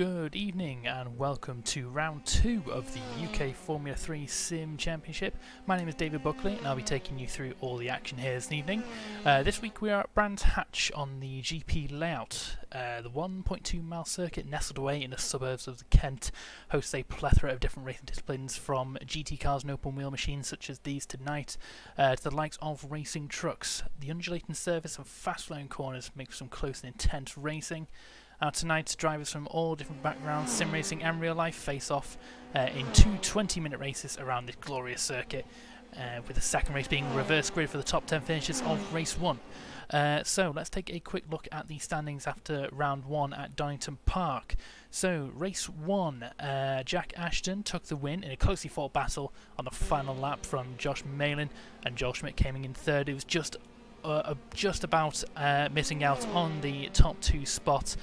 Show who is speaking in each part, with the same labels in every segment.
Speaker 1: Good evening and welcome to round 2 of the UK Formula 3 Sim Championship. My name is David Buckley and I'll be taking you through all the action here this evening. This week we are at Brands Hatch on the GP layout. The 1.2 mile circuit nestled away in the suburbs of Kent hosts a plethora of different racing disciplines, from GT cars and open wheel machines such as these tonight to the likes of racing trucks. The undulating surface and fast flowing corners make for some close and intense racing. Tonight, drivers from all different backgrounds, sim racing and real life, face off in two 20-minute races around this glorious circuit, with the second race being reverse grid for the top 10 finishes of race 1. So let's take a quick look at the standings after round 1 at Donington Park. So race 1, Jack Ashton took the win in a closely fought battle on the final lap from Josh Malin, and Joel Schmidt came in third. It was just about missing out on the top 2 spots.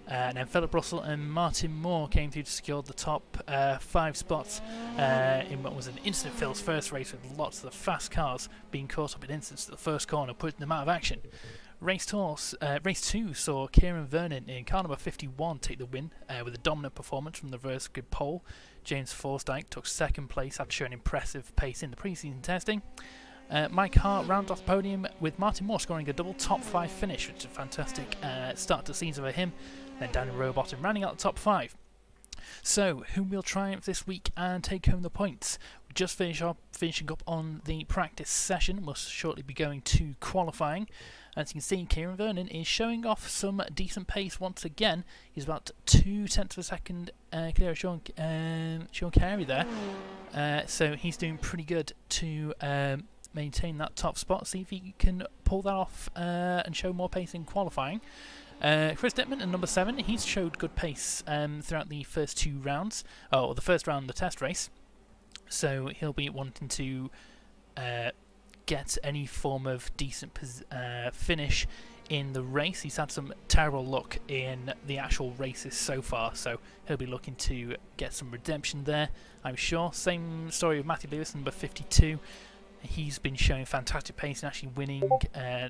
Speaker 1: And then Philip Russell and Martin Moore came through to secure the top 5 spots in what was an instant-filled first race, with lots of the fast cars being caught up in instants at the first corner, putting them out of action. Race 2 saw Kieran Vernon in car number 51 take the win with a dominant performance from the reverse grid pole. James Forsdyke took second place after showing impressive pace in the pre-season testing. Mike Hart rounded off the podium with Martin Moore scoring a double top 5 finish, which is a fantastic start to the season for him. Then Daniel Rowbottom rounding out the top 5. So, who will triumph this week and take home the points? Just finishing up on the practice session. We'll shortly be going to qualifying. As you can see, Kieran Vernon is showing off some decent pace once again. He's about 0.2 of a second clear of Sean Carey there. So he's doing pretty good to maintain that top spot. See if he can pull that off and show more pace in qualifying. Chris Dittman at number 7, he's showed good pace throughout the first 2 rounds, or the first round of the test race, so he'll be wanting to get any form of decent finish in the race. He's had some terrible luck in the actual races so far, so he'll be looking to get some redemption there, I'm sure. Same story with Matthew Lewis, number 52. He's been showing fantastic pace and actually winning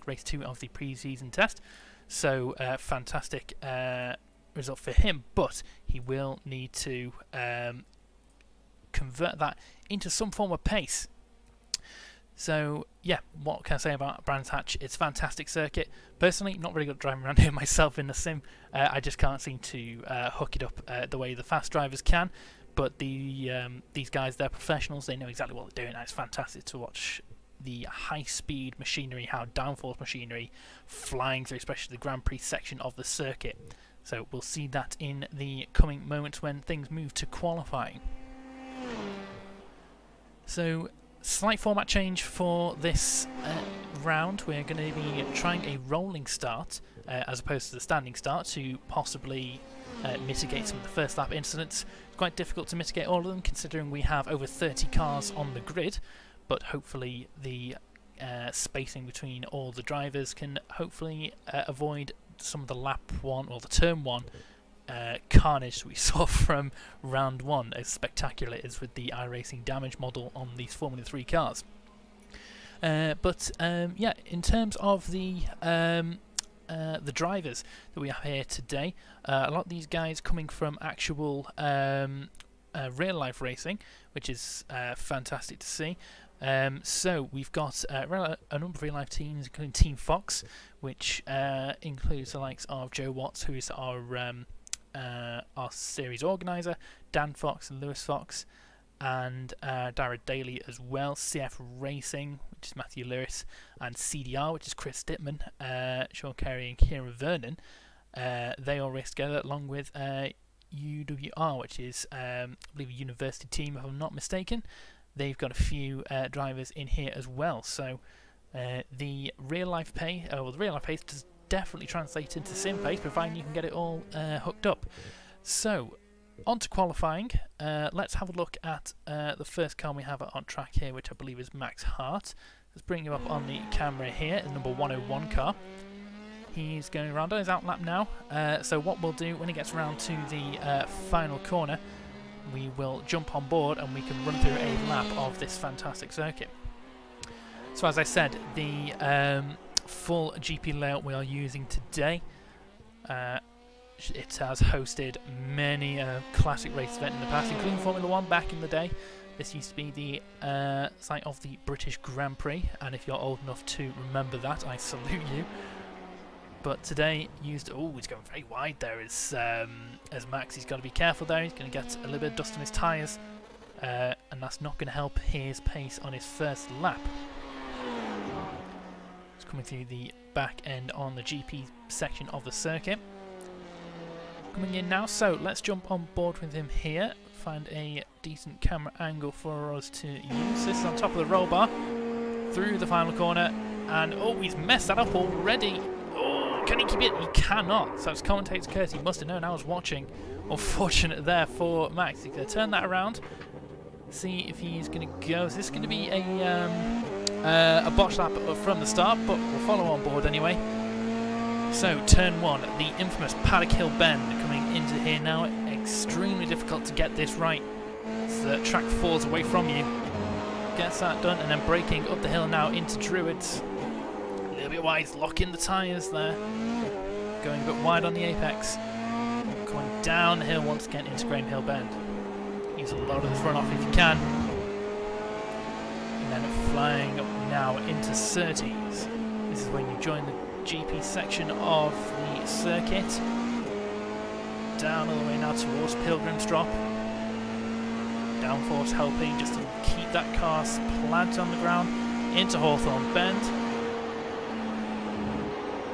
Speaker 1: race 2 of the pre-season test. So fantastic result for him, but he will need to convert that into some form of pace. So yeah, what can I say about Brands Hatch? It's a fantastic circuit. Personally, not really good at driving around here myself in the sim. I just can't seem to hook it up the way the fast drivers can. But these guys, they're professionals. They know exactly what they're doing. And it's fantastic to watch the high-speed machinery, how downforce machinery flying through, especially the Grand Prix section of the circuit. So we'll see that in the coming moments when things move to qualifying. So slight format change for this round. We're going to be trying a rolling start as opposed to the standing start to possibly mitigate some of the first lap incidents. It's quite difficult to mitigate all of them considering we have over 30 cars on the grid, but hopefully the spacing between all the drivers can hopefully avoid some of the lap 1 or the turn 1 carnage we saw from round 1, as spectacular it is with the iRacing damage model on these Formula 3 cars. But yeah, in terms of the drivers that we have here today, a lot of these guys coming from actual real life racing, which is fantastic to see. So we've got a number of real life teams, including Team Fox, which includes the likes of Joe Watts, who is our series organizer, Dan Fox and Lewis Fox, and Dara Daly as well. CF Racing, which is Matthew Lewis, and CDR, which is Chris Dittman, Sean Carey and Kieran Vernon. They all race together along with UWR, which is I believe a university team, if I'm not mistaken. They've got a few drivers in here as well. So the real life pace does definitely translate into sim pace, providing you can get it all hooked up. So on to qualifying. Let's have a look at the first car we have on track here, which I believe is Max Hart. Let's bring him up on the camera here, the number 101 car. He's going around on his outlap now. So what we'll do when he gets around to the final corner, we will jump on board and we can run through a lap of this fantastic circuit. So as I said, the full GP layout we are using today It has hosted many classic race event in the past, including Formula 1 back in the day. This used to be the site of the British Grand Prix, and if you're old enough to remember that, I salute you. But today used... Oh, he's going very wide there as Max. He's got to be careful there. He's going to get a little bit of dust on his tyres, and that's not going to help his pace on his first lap. He's coming through the back end on the GP section of the circuit. Coming in now, so let's jump on board with him here. Find a decent camera angle for us to use. This is on top of the roll bar, through the final corner, and oh, he's messed that up already. Oh, can he keep it? He cannot. So it's commentator's curse. He must have known I was watching. Unfortunate there for Max. He's going to turn that around, see if he's going to go. So this is going to be a botch lap from the start, but we'll follow on board anyway. So turn 1, the infamous Paddock Hill bend coming into here now. Extremely difficult to get this right. The track falls away from you. Gets that done, and then braking up the hill now into Druids. A little bit wide, locking the tyres there. Going a bit wide on the apex. Going down the hill once again into Graham Hill Bend. Use a lot of the front off if you can. And then flying up now into Surtees. This is when you join the GP section of the circuit. Down all the way now towards Pilgrim's Drop. Downforce helping just to keep that car planted on the ground. Into Hawthorne Bend.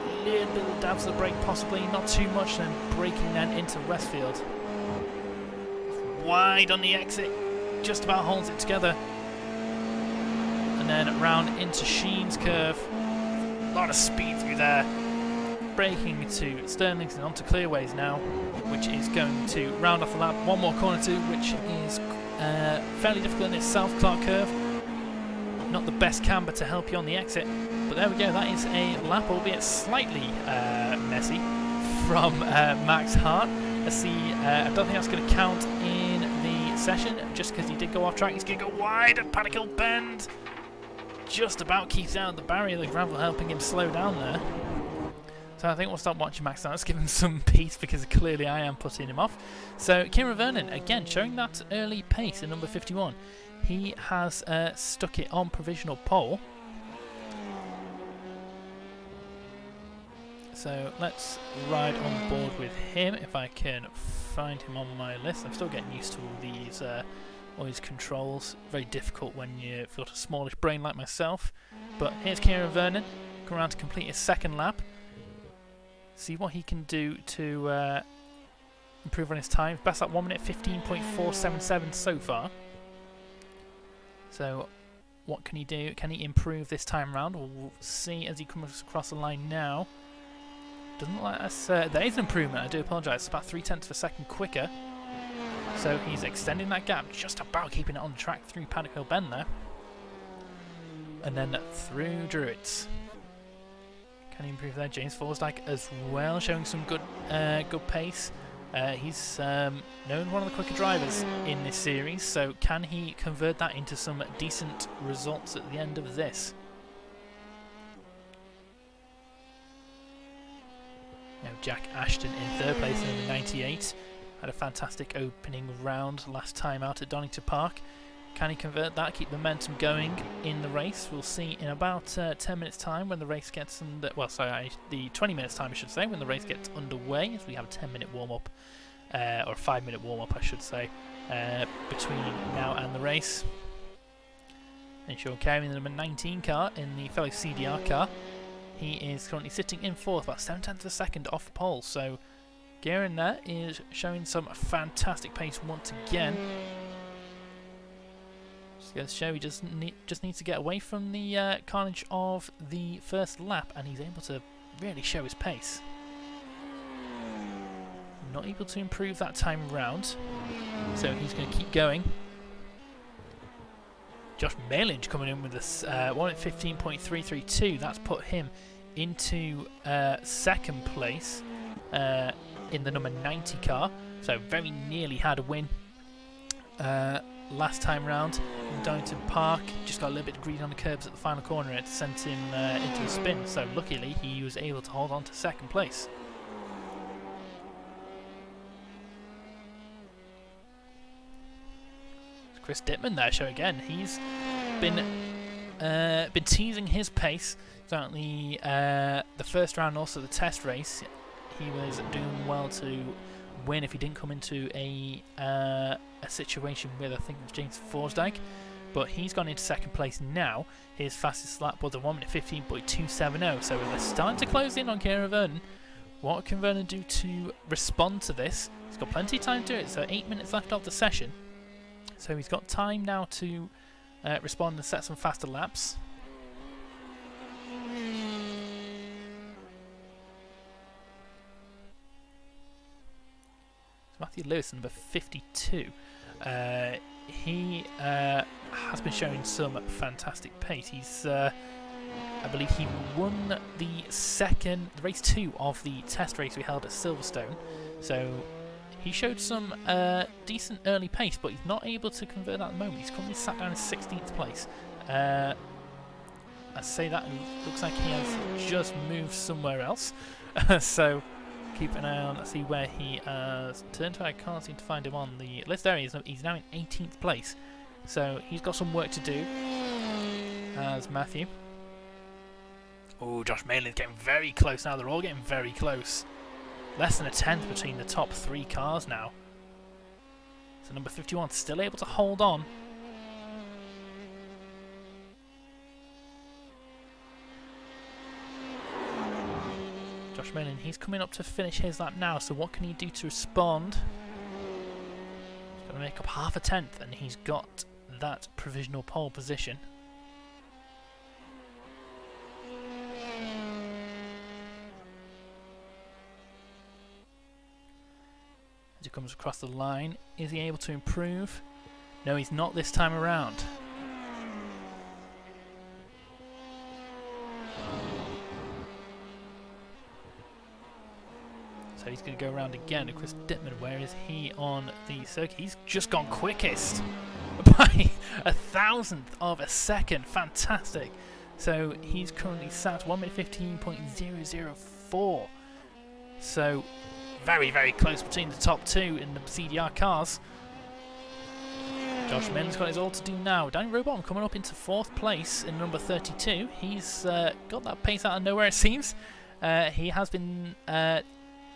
Speaker 1: A little bit of dabs of the brake possibly, not too much, then braking then into Westfield. Wide on the exit, just about holds it together. And then round into Sheen's Curve. A lot of speed through there. Braking to Stirlington onto Clearways now, which is going to round off the lap. One more corner too, which is fairly difficult in itself. Clark Curve, not the best camber to help you on the exit, but there we go. That is a lap, albeit slightly messy, from Max Hart. Let's see. I don't think that's going to count in the session, just because he did go off track. He's going to go wide at Paddock Hill Bend. Just about keeps out the barrier, the gravel helping him slow down there. So I think we'll stop watching Max now. Let's give him some peace, because clearly I am putting him off. So Kieran Vernon, again, showing that early pace in number 51. He has stuck it on provisional pole. So let's ride on board with him, if I can find him on my list. I'm still getting used to all these controls. Very difficult when you've got a smallish brain like myself. But here's Kieran Vernon, come around to complete his second lap. See what he can do to improve on his time. Best at 1 minute 15.477 so far. So what can he do? Can he improve this time round? We'll see as he comes across the line now. Doesn't look like us. There is an improvement. I do apologise. It's about 0.3 of a second quicker. So he's extending that gap, just about keeping it on the track through Paddock Hill Bend there. And then through Druids. Can he improve there? James Forsdyke as well, showing some good pace. He's known one of the quicker drivers in this series, so can he convert that into some decent results at the end of this? Now Jack Ashton in third place in the 98. Had a fantastic opening round last time out at Donington Park. Can he convert that, keep the momentum going in the race? We'll see in about 10 minutes time when the race gets under... Well, sorry, the 20 minutes time I should say, when the race gets underway, as we have a 10-minute warm-up, or a 5-minute warm-up I should say, between now and the race. And Sean Carey in the number 19 car, in the fellow CDR car. He is currently sitting in fourth, about 0.7 of a second off pole, so Guerin there is showing some fantastic pace once again. Just goes to show he just needs to get away from the carnage of the first lap, and he's able to really show his pace. Not able to improve that time round, so he's going to keep going. Josh Maylinge coming in with this 1 at 15.332. That's put him into second place in the number 90 car. So very nearly had a win last time round in Donington Park. Just got a little bit greedy on the curbs at the final corner. It sent him into a spin. So luckily he was able to hold on to second place. Chris Dittman there, show again. He's been teasing his pace throughout the first round, also the test race. He was doing well to win if he didn't come into a situation with, I think it was James Forsdyke, but he's gone into second place now. His fastest lap was a 1:15.270, so they're starting to close in on Kieran Vernon. What can Vernon do to respond to this? He's got plenty of time to do it, so 8 minutes left of the session, so he's got time now to respond and set some faster laps. Matthew Lewis, number 52. He has been showing some fantastic pace. He's, I believe, he won the race 2 of the test race we held at Silverstone. So he showed some decent early pace, but he's not able to convert at the moment. He's currently sat down in 16th place. I say that, and it looks like he has just moved somewhere else. So keep an eye on, let's see where he has turned to. I can't seem to find him on the list. There he is. He's now in 18th place. So he's got some work to do, as Matthew. Oh, Josh Maylin's getting very close now. They're all getting very close. Less than a tenth between the top 3 cars now. So number 51 still able to hold on. Josh Malin, he's coming up to finish his lap now, so what can he do to respond? He's going to make up half a tenth, and he's got that provisional pole position. As he comes across the line, is he able to improve? No, he's not this time around. So he's going to go around again to Chris Dittman. Where is he on the circuit? He's just gone quickest by 1,000th of a second. Fantastic. So he's currently sat 1:15.004. So very, very close between the top 2 in the CDR cars. Josh Malin's got his all to do now. Daniel Rowbottom coming up into 4th place in number 32. He's got that pace out of nowhere, it seems. He has been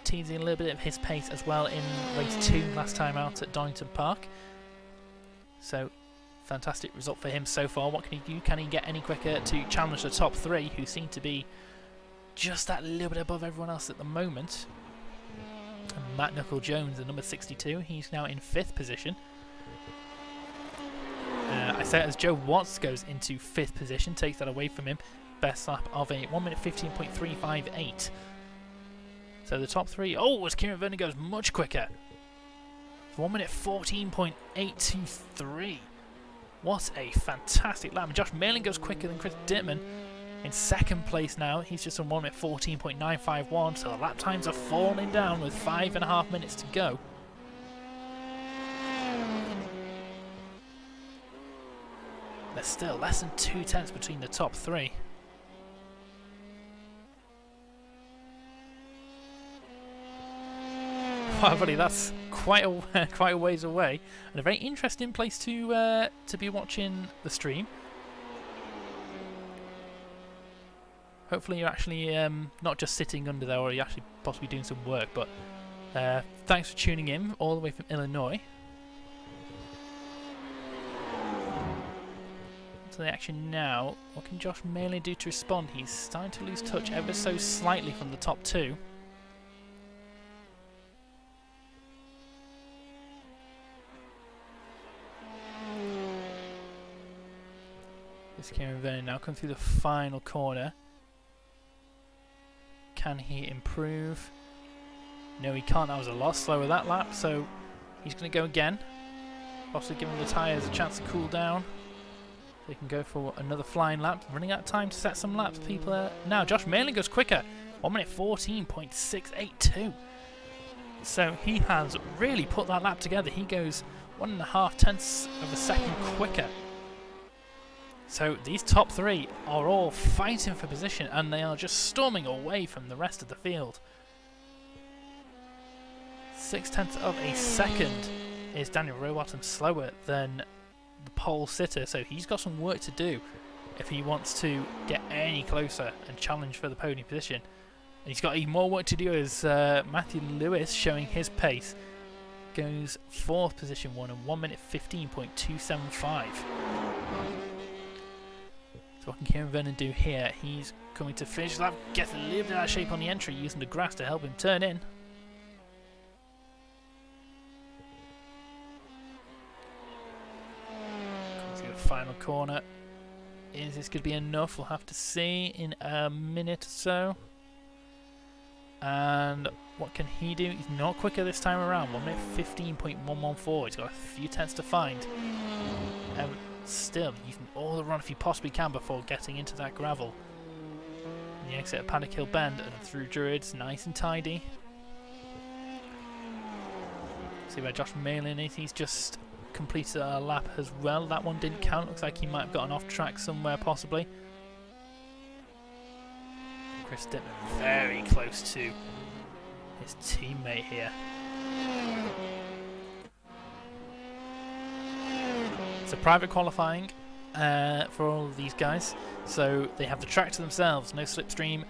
Speaker 1: teasing a little bit of his pace as well in race 2 last time out at Donington Park. So fantastic result for him so far. What can he do? Can he get any quicker to challenge the top 3, who seem to be just that little bit above everyone else at the moment? And Matt Knuckle-Jones, the number 62, he's now in 5th position. I say it as Joe Watts goes into 5th position, takes that away from him. Best lap of a 1:15.358. So the top 3, as Kieran Vernon goes much quicker. 1:14.823. What a fantastic lap. Josh Malin goes quicker than Chris Dittman. In 2nd place now, he's just on 1:14.951, so the lap times are falling down with 5.5 minutes to go. There's still less than 2 tenths between the top 3. Wow, buddy, that's quite a ways away, and a very interesting place to be watching the stream. Hopefully you're actually not just sitting under there, or you're actually possibly doing some work, but thanks for tuning in all the way from Illinois. To the action now. What can Josh Malin do to respond? He's starting to lose touch ever so slightly from the top 2. This Kieran Vernon now comes through the final corner. Can he improve? No, he can't. That was a lot slower that lap, so he's going to go again. Also giving the tyres a chance to cool down. They can go for another flying lap. Running out of time to set some laps. People now. Josh Malin goes quicker. 1:14.682. So he has really put that lap together. He goes 1.5 tenths of a second quicker. So these top 3 are all fighting for position, and they are just storming away from the rest of the field. 6 tenths of a second is Daniel Rowbottom slower than the pole sitter, so he's got some work to do if he wants to get any closer and challenge for the podium position. And he's got even more work to do as Matthew Lewis, showing his pace, goes 4th position, 1 minute 15.275. So what can Kieran Vernon do here? He's coming to finish that, gets a little bit out of shape on the entry, using the grass to help him turn in. Comes to the final corner. Is this going to be enough? We'll have to see in a minute or so. And what can he do? He's not quicker this time around. 1 minute 15.114. He's got a few tenths to find. Still, using all the run if he possibly can before getting into that gravel. And the exit at Paddock Hill Bend and through Druids, nice and tidy. See where Josh Malin is. He's just completed a lap as well. That one didn't count. Looks like he might have gotten off track somewhere, possibly. Chris Dittman very close to his teammate here. It's a private qualifying for all of these guys, so they have the track to themselves, no slipstream,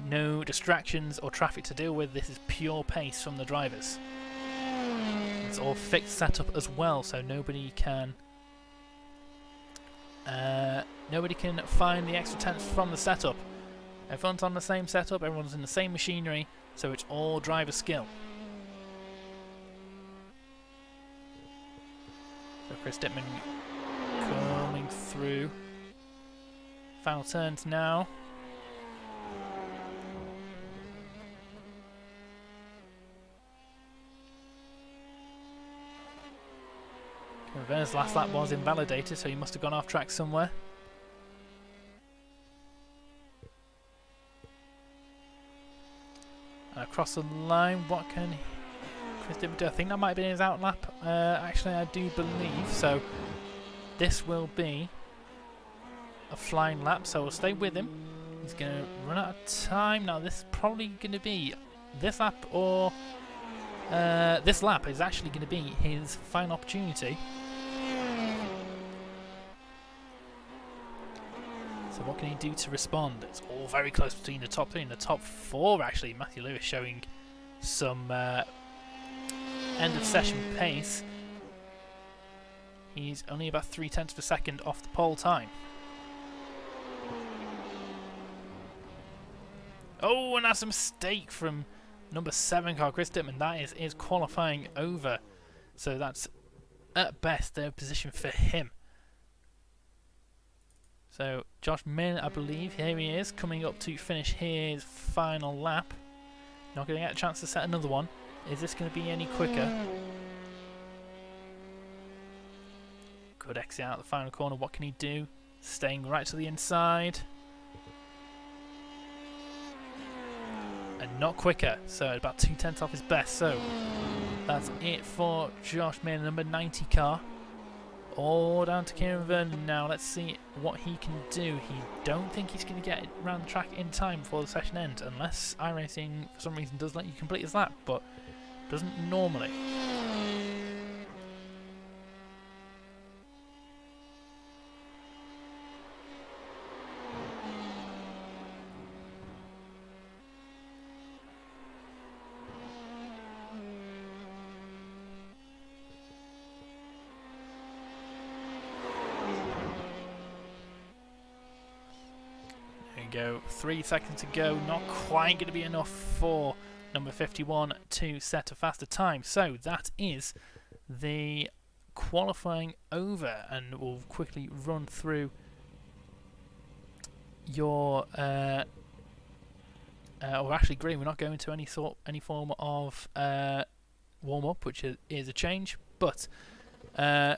Speaker 1: no distractions or traffic to deal with. This is pure pace from the drivers. It's all fixed setup as well, so nobody can find the extra tenths from the setup. Everyone's on the same setup, everyone's in the same machinery, so it's all driver skill. So Chris Dittman coming through. Final turns now. Verner's last lap was invalidated, so he must have gone off track somewhere. Across the line, what can Chris Dittman do? I think that might have been his out lap. Actually, I do believe so. This will be a flying lap, so we'll stay with him. He's going to run out of time. Now, this is probably going to be this lap, or this lap is actually going to be his final opportunity. So what can he do to respond? It's all very close between the top 3 and the top 4 actually. Matthew Lewis showing some end of session pace. He's only about 0.3 of a second off the pole time. Oh, and that's a mistake from number 7 car, Chris Dittman. That is qualifying over. So that's at best their position for him. So Josh Min, I believe, here he is, coming up to finish his final lap. Not going to get a chance to set another one. Is this going to be any quicker? Good exit out the final corner. What can he do? Staying right to the inside. And not quicker. So about 0.2 off his best. So that's it for Josh Min, number 90 car. All down to Kieran Vernon now. Let's see what he can do. He don't think he's going to get around the track in time before the session ends, unless iRacing for some reason does let you complete his lap, but doesn't normally. Go 3 seconds to go, not quite going to be enough for number 51 to set a faster time. So that is the qualifying over, and we'll quickly run through your or actually Green, we're not going to any form of warm up, which is a change, but here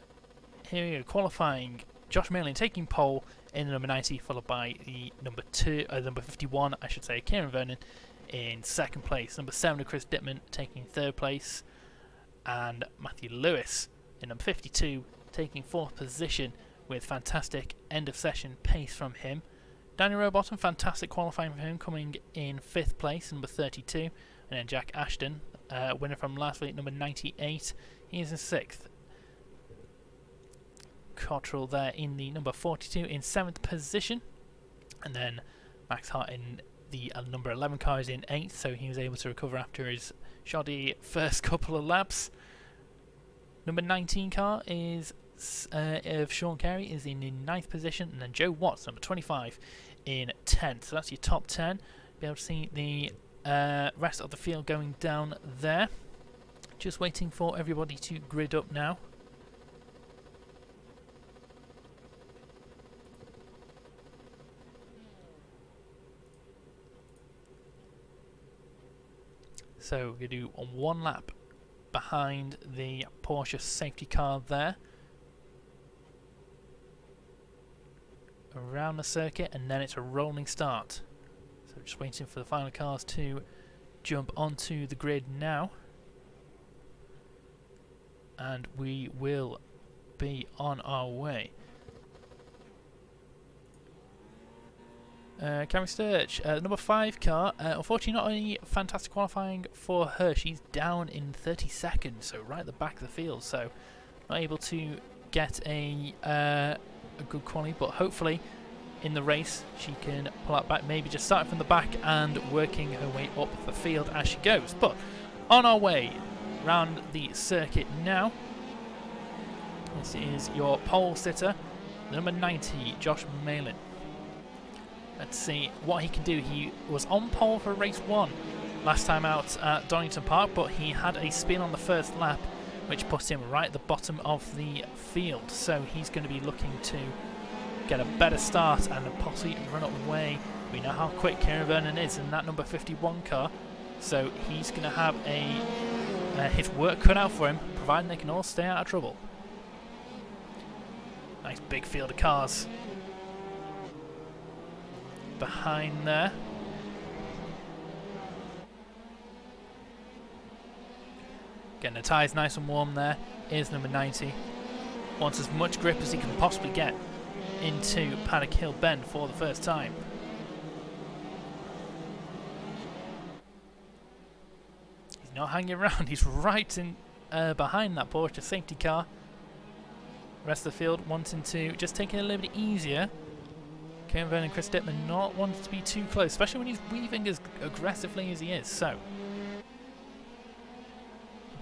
Speaker 1: we go. Qualifying, Josh Malin taking pole in the number 90, followed by the number 51, I should say, Kieran Vernon in second place. Number 7, Chris Dittman taking third place, and Matthew Lewis in number 52 taking fourth position with fantastic end of session pace from him. Daniel Rowbottom, fantastic qualifying for him, coming in 5th place, number 32, and then Jack Ashton, winner from last week, number 98, he is in 6th. Cottrell there in the number 42 in 7th position, and then Max Hart in the number 11 car is in 8th, so he was able to recover after his shoddy first couple of laps. Number 19 car is of Sean Carey is in 9th position, and then Joe Watts, number 25, in 10th. So that's your top 10. Be able to see the rest of the field going down there. Just waiting for everybody to grid up now. So we're going to do one lap behind the Porsche safety car there, around the circuit, and then it's a rolling start. So just waiting for the final cars to jump onto the grid now, and we will be on our way. Cameron Sturge, number 5 car, unfortunately not only fantastic qualifying for her, she's down in 32nd, so right at the back of the field, so not able to get a good quality, but hopefully in the race she can pull out back, maybe just starting from the back and working her way up the field as she goes. But on our way round the circuit now, this is your pole sitter, number 90, Josh Malin. Let's see what he can do. He was on pole for race 1 last time out at Donington Park, but he had a spin on the first lap which put him right at the bottom of the field, so he's going to be looking to get a better start and possibly run away. We know how quick Kieran Vernon is in that number 51 car, so he's going to have his work cut out for him, providing they can all stay out of trouble. Nice big field of cars behind there. Getting the tyres nice and warm there is number 90. Wants as much grip as he can possibly get into Paddock Hill Bend for the first time. He's not hanging around, he's right in behind that Porsche safety car. The rest of the field wanting to just take it a little bit easier. Kieran Vernon and Chris Dittman not wanting to be too close, especially when he's weaving as aggressively as he is, so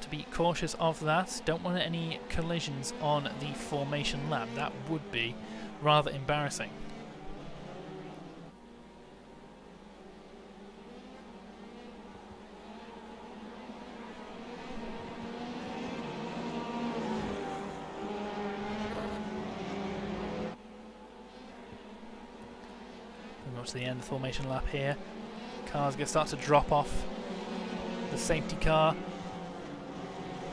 Speaker 1: to be cautious of that. Don't want any collisions on the formation lap, that would be rather embarrassing. To the end of the formation lap here. Cars going to start to drop off the safety car.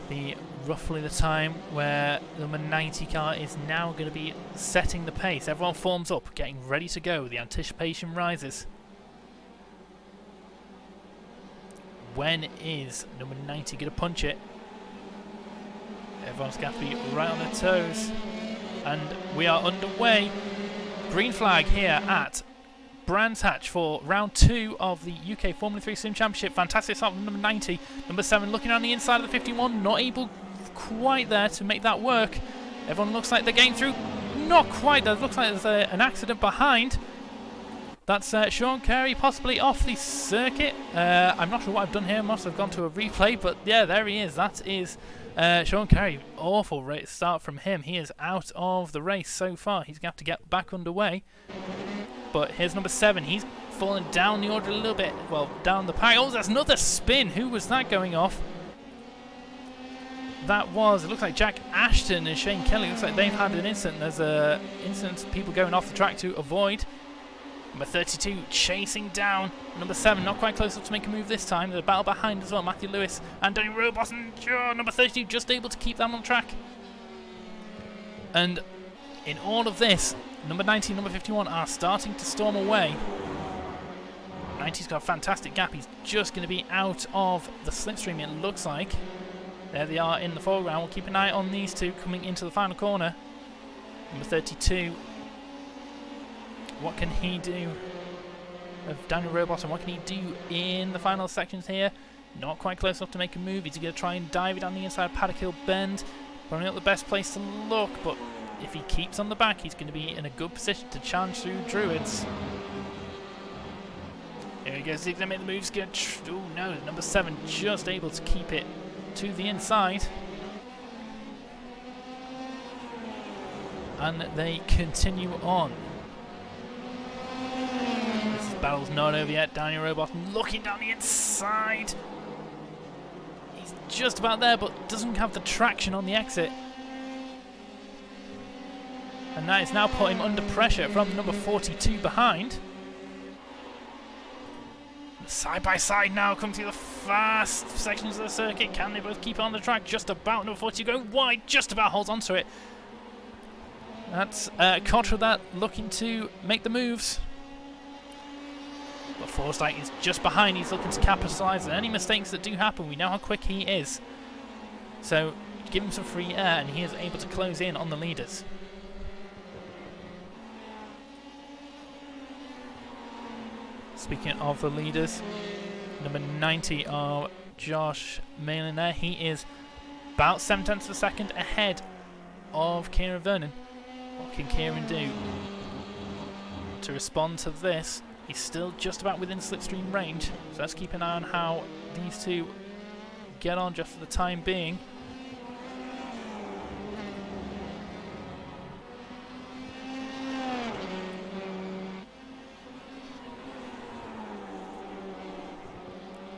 Speaker 1: Be roughly the time where the number 90 car is now going to be setting the pace. Everyone forms up, getting ready to go. The anticipation rises. When is number 90 going to punch it? Everyone's going to be right on their toes. And we are underway. Green flag here at Brands Hatch for round 2 of the UK Formula 3 Sim Championship. Fantastic start from number 90. Number 7 looking on the inside of the 51, not able quite there to make that work. Everyone looks like they're getting through. Not quite, there looks like there's an accident behind. That's Sean Carey possibly off the circuit. I'm not sure what I've done here, must have gone to a replay, but yeah, there he is. That is Sean Carey. Awful start from him. He is out of the race so far. He's going to have to get back underway. But here's number 7. He's fallen down the order a little bit. Well, down the pack. Oh, there's another spin. Who was that going off? That was, it looks like Jack Ashton and Shane Kelly. Looks like they've had an incident. There's a incident of people going off the track to avoid. Number 32 chasing down number 7. Not quite close enough to make a move this time. There's a battle behind as well. Matthew Lewis and Danny Robotham. Number 32 just able to keep them on track. And in all of this, number 90 and number 51 are starting to storm away. 90's got a fantastic gap. He's just going to be out of the slipstream, it looks like. There they are in the foreground. We'll keep an eye on these two coming into the final corner. Number 32. What can he do? Of Daniel Robotham, what can he do in the final sections here? Not quite close enough to make a move. He's going to try and dive it down the inside of Paddock Hill Bend. Probably not the best place to look, but if he keeps on the back, he's going to be in a good position to challenge through Druids. Here he goes, he's going to make the moves. Oh no, number 7 just able to keep it to the inside. And they continue on. This battle's not over yet. Daniel Rowbottom looking down the inside. He's just about there, but doesn't have the traction on the exit. And that is now put him under pressure from number 42 behind. Side by side now, come through the fast sections of the circuit. Can they both keep on the track? Just about. Number 42 going wide, just about holds onto it. That's Contra that looking to make the moves. But Forsyth is just behind. He's looking to capitalise on any mistakes that do happen. We know how quick he is. So give him some free air and he is able to close in on the leaders. Speaking of the leaders, number 90 of Josh Malin there. He is about 7/10 of a second ahead of Kieran Vernon. What can Kieran do to respond to this? He's still just about within slipstream range, so let's keep an eye on how these two get on just for the time being.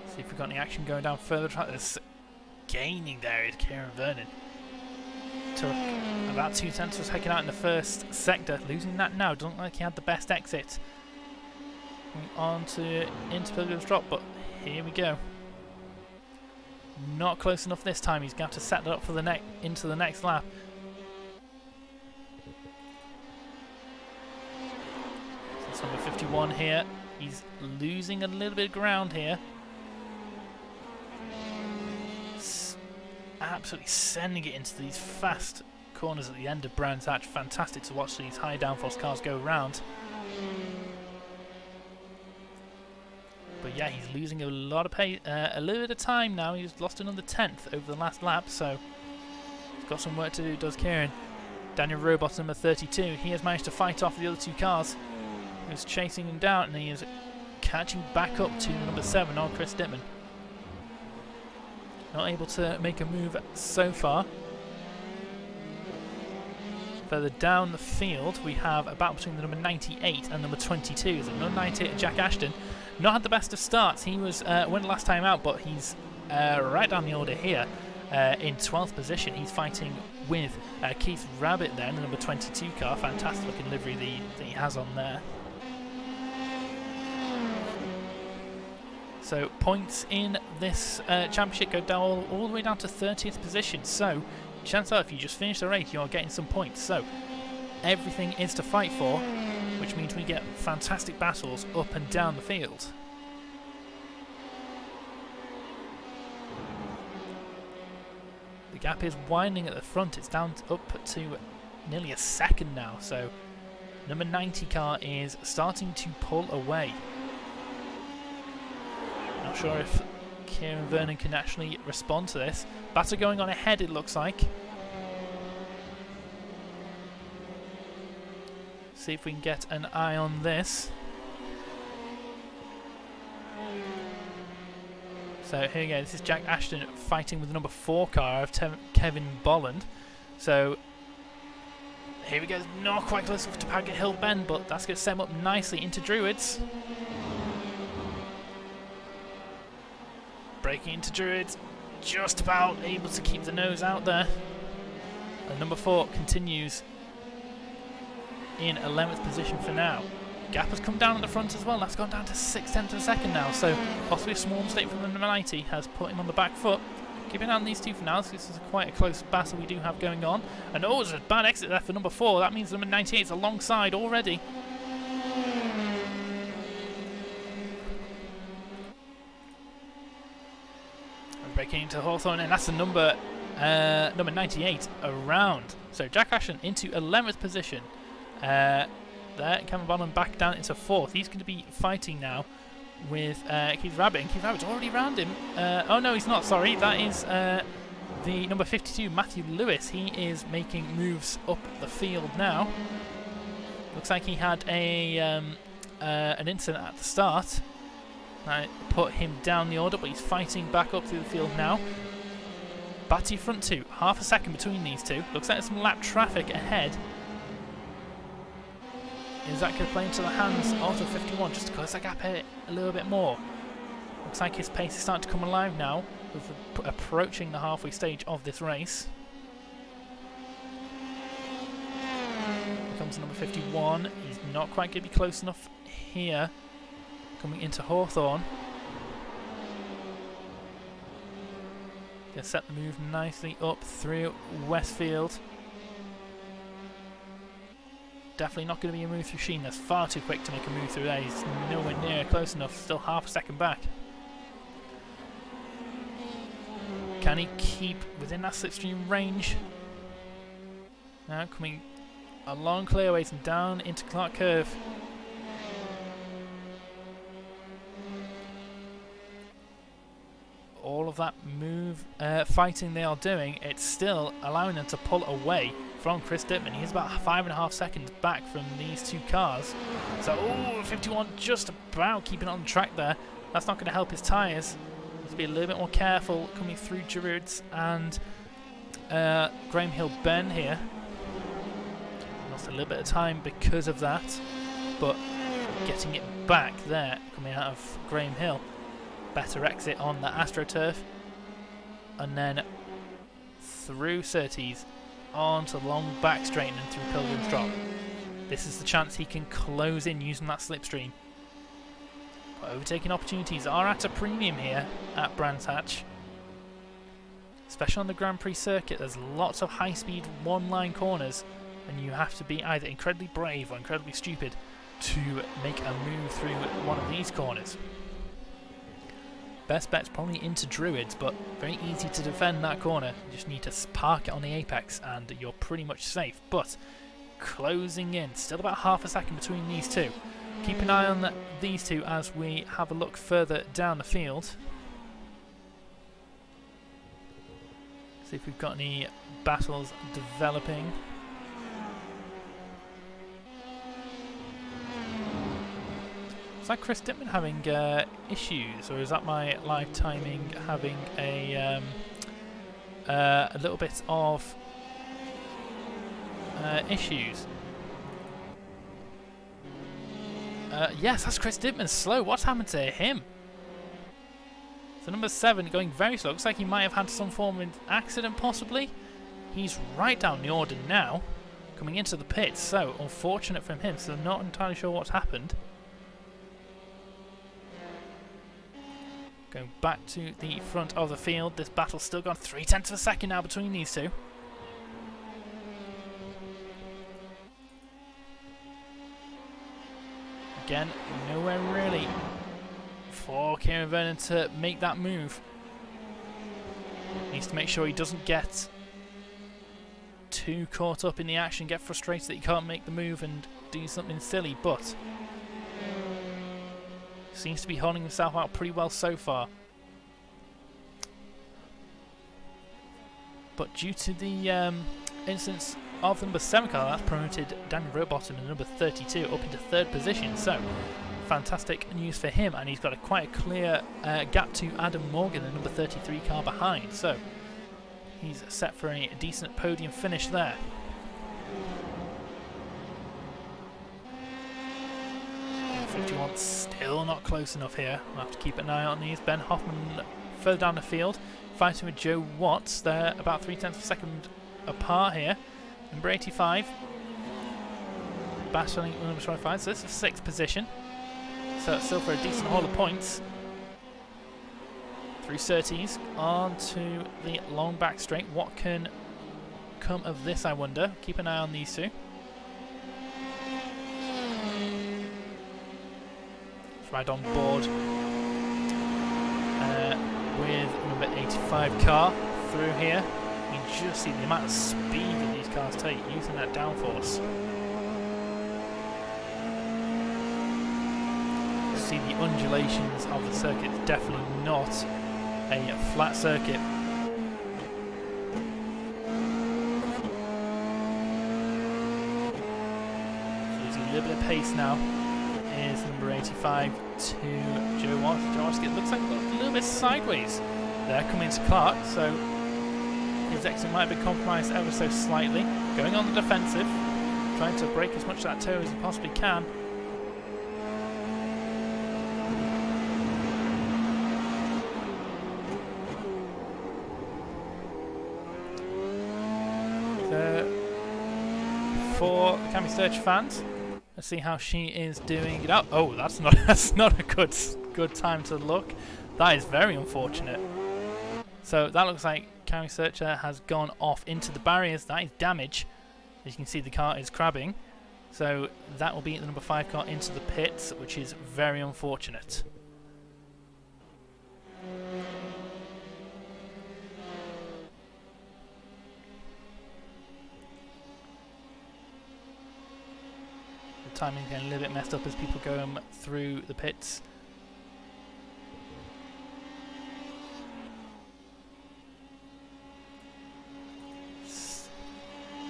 Speaker 1: See if we've got any action going down further. There's gaining there is Kieran Vernon. Took about 2/10 was taken out in the first sector. Losing that now. Doesn't look like he had the best exit. On to into Pilgrim's Drop, but here we go. Not close enough this time. He's going to have to set that up for the into the next lap. So it's number 51 here. He's losing a little bit of ground here. Absolutely sending it into these fast corners at the end of Brands Hatch. Fantastic to watch these high downforce cars go around. But yeah, he's losing a lot of pace, a little bit of time now. He's lost another 10th over the last lap, so he's got some work to do, does Kieran. Daniel Rowbottom, number 32, he has managed to fight off the other two cars. He was chasing him down, and he is catching back up to number 7 on Chris Dittman. Not able to make a move so far. Further down the field, we have a battle between the number 98 and number 22. The number 98, Jack Ashton, not had the best of starts. He was went last time out, but he's right down the order here in 12th position. He's fighting with Keith Rabbit there in the number 22 car. Fantastic looking livery that he has on there. So points in this championship go down all the way down to 30th position. So chances are if you just finish the race, you're getting some points. So everything is to fight for, which means we get fantastic battles up and down the field. The gap is widening at the front. It's down up to nearly a second now. So number 90 car is starting to pull away. Not sure if Kieran Vernon can actually respond to this. Battle going on ahead, it looks like. See if we can get an eye on this. So here we go. This is Jack Ashton fighting with the number 4 car of Kevin Bolland. So here we go. Not quite close enough to Paget Hill Bend, but that's going to set him up nicely into Druids. Breaking into Druids, just about able to keep the nose out there. And number 4 continues in 11th position for now. Gap has come down at the front as well. That's gone down to 6/10 of a second now. So possibly a small mistake from the number 90 has put him on the back foot. Keeping an eye on these two for now. So this is quite a close battle we do have going on. And oh, there's a bad exit there for number 4. That means number 98 is alongside already. Breaking into Hawthorne, and that's the number 98 around. So Jack Ashton into 11th position. There, Kevin Bonham back down into 4th. He's going to be fighting now with Keith Rabbit, and Keith Rabbit's already around him. Oh no, he's not. Sorry, that is the number 52, Matthew Lewis, he is making moves up the field now. Looks like he had an incident at the start. I put him down the order, but he's fighting back up through the field now. Back to front two, half a second between these two. Looks like there's some lap traffic ahead. Is that going to play into the hands of the 51 just to close that gap a little bit more? Looks like his pace is starting to come alive now, with approaching the halfway stage of this race. Here comes number 51. He's not quite going to be close enough here. Coming into Hawthorne. Going to set the move nicely up through Westfield. Definitely not going to be a move through Sheen. That's far too quick to make a move through there. He's nowhere near close enough. Still half a second back. Can he keep within that slipstream range? Now coming along clearways and down into Clark Curve. All of that move fighting they are doing, it's still allowing them to pull away from Chris Dittman. He's about 5.5 seconds back from these two cars. So, 51 just about keeping on track there. That's not going to help his tyres. Needs to be a little bit more careful coming through Druids and Graham Hill Ben here. Lost a little bit of time because of that, but getting it back there coming out of Graham Hill. Better exit on the AstroTurf, and then through Surtees onto the long back straight and through Pilgrim's Drop. This is the chance he can close in using that slipstream. But overtaking opportunities are at a premium here at Brands Hatch, especially on the Grand Prix circuit. There's lots of high-speed one-line corners, and you have to be either incredibly brave or incredibly stupid to make a move through one of these corners. Best bet's probably into Druids, but very easy to defend that corner. You just need to park it on the apex and you're pretty much safe. But closing in, still about half a second between these two. Keep an eye on these two as we have a look further down the field. See if we've got any battles developing. Is that Chris Dittman having issues, or is that my live timing having a little bit of issues? Yes, that's Chris Dittman slow. What's happened to him? So number 7 going very slow. Looks like he might have had some form of accident possibly. He's right down the order now, coming into the pits. So unfortunate from him. So not entirely sure what's happened. Going back to the front of the field. This battle's still gone 0.3 of a second now between these two. Again, nowhere really for Kieran Vernon to make that move. Needs to make sure he doesn't get too caught up in the action, get frustrated that he can't make the move and do something silly, but seems to be holding himself out pretty well so far. But due to the instance of the number 7 car, that's promoted Danny Rowbottom in number 32 up into 3rd position. So fantastic news for him, and he's got quite a clear gap to Adam Morgan, the number 33 car behind. So he's set for a decent podium finish there. Still not close enough here. We'll have to keep an eye on these. Ben Hoffman further down the field, fighting with Joe Watts. They're about 0.3 of a second apart here. Number 85 battling with number 25, so this is 6th position. So it's still for a decent haul of points. Through Surtees onto the long back straight. What can come of this, I wonder? Keep an eye on these two. Right on board with number 85 car through here. You can just see the amount of speed that these cars take using that downforce. See the undulations of the circuit. It's definitely not a flat circuit. pace now is number 85 to Joe Watts. Joe Watts looks like a little bit sideways there coming to Clark, so his exit might be compromised ever so slightly. Going on the defensive, trying to break as much of that toe as he possibly can. For the Cami Sturridge fans, let's see how she is doing it up. Oh, that's not a good time to look. That is very unfortunate. So that looks like Cami Sturridge has gone off into the barriers. That is damage. As you can see, the car is crabbing. So that will be the number 5 car into the pits, which is very unfortunate. Timing getting a little bit messed up as people go through the pits.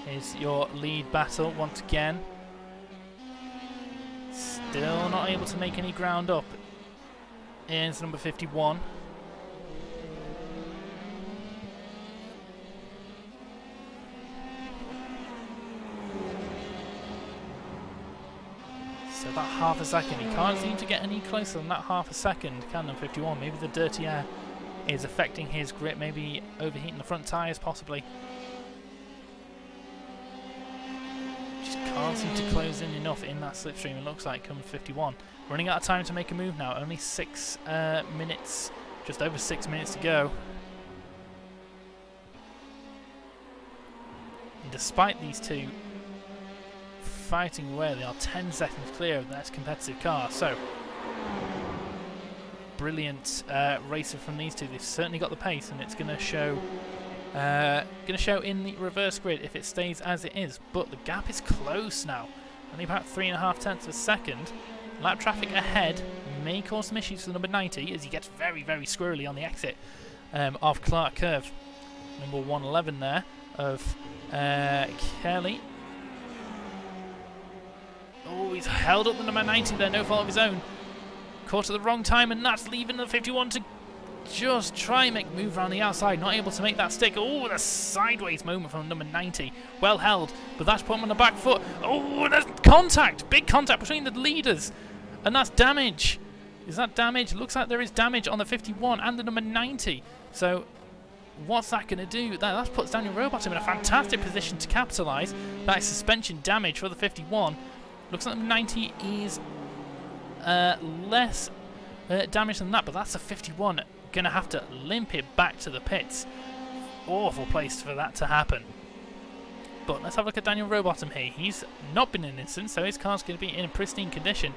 Speaker 1: Here's your lead battle once again. Still not able to make any ground up. Here's number 51. So that half a second, he can't seem to get any closer than that half a second, can number 51? Maybe the dirty air is affecting his grip, maybe overheating the front tyres possibly. Just can't seem to close in enough in that slipstream, it looks like, coming 51. Running out of time to make a move now, only 6 minutes, just over 6 minutes to go. And despite these two fighting away, they are 10 seconds clear of the next competitive car. So brilliant racing from these two. They've certainly got the pace, and it's going to show in the reverse grid if it stays as it is. But the gap is close now, only about 3.5 tenths of a second. Lap traffic ahead may cause some issues for the number 90 as he gets very squirrely on the exit of Clark Curve. Number 111 there of Kelly. Oh, he's held up the number 90 there, no fault of his own. Caught at the wrong time, and that's leaving the 51 to just try and make a move around the outside. Not able to make that stick. Oh, the sideways moment from number 90. Well held, but that's put him on the back foot. Oh, there's contact. Big contact between the leaders. And that's damage. Is that damage? Looks like there is damage on the 51 and the number 90. So what's that going to do? That puts Daniel Rowbottom in a fantastic position to capitalise. That is suspension damage for the 51. Looks like the 90 is less damage than that, but that's a 51 going to have to limp it back to the pits. Awful place for that to happen. But let's have a look at Daniel Rowbottom here. He's not been in an incident, so his car's going to be in pristine condition.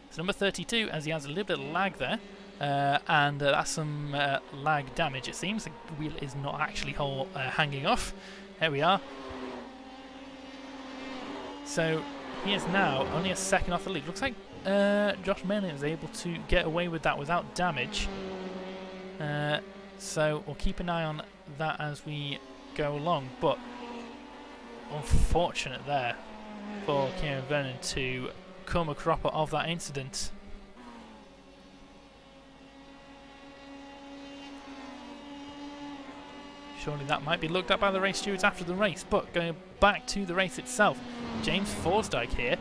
Speaker 1: It's number 32, as he has a little bit of lag there, and that's some lag damage. It seems the wheel is not actually hanging off. There we are. So he is now only a second off the lead. Looks like Josh Malin is able to get away with that without damage. So we'll keep an eye on that as we go along. But unfortunate there for Kieran Vernon to come a cropper of that incident. Surely that might be looked at by the race stewards after the race. But going back to the race itself, James Forsdyke here,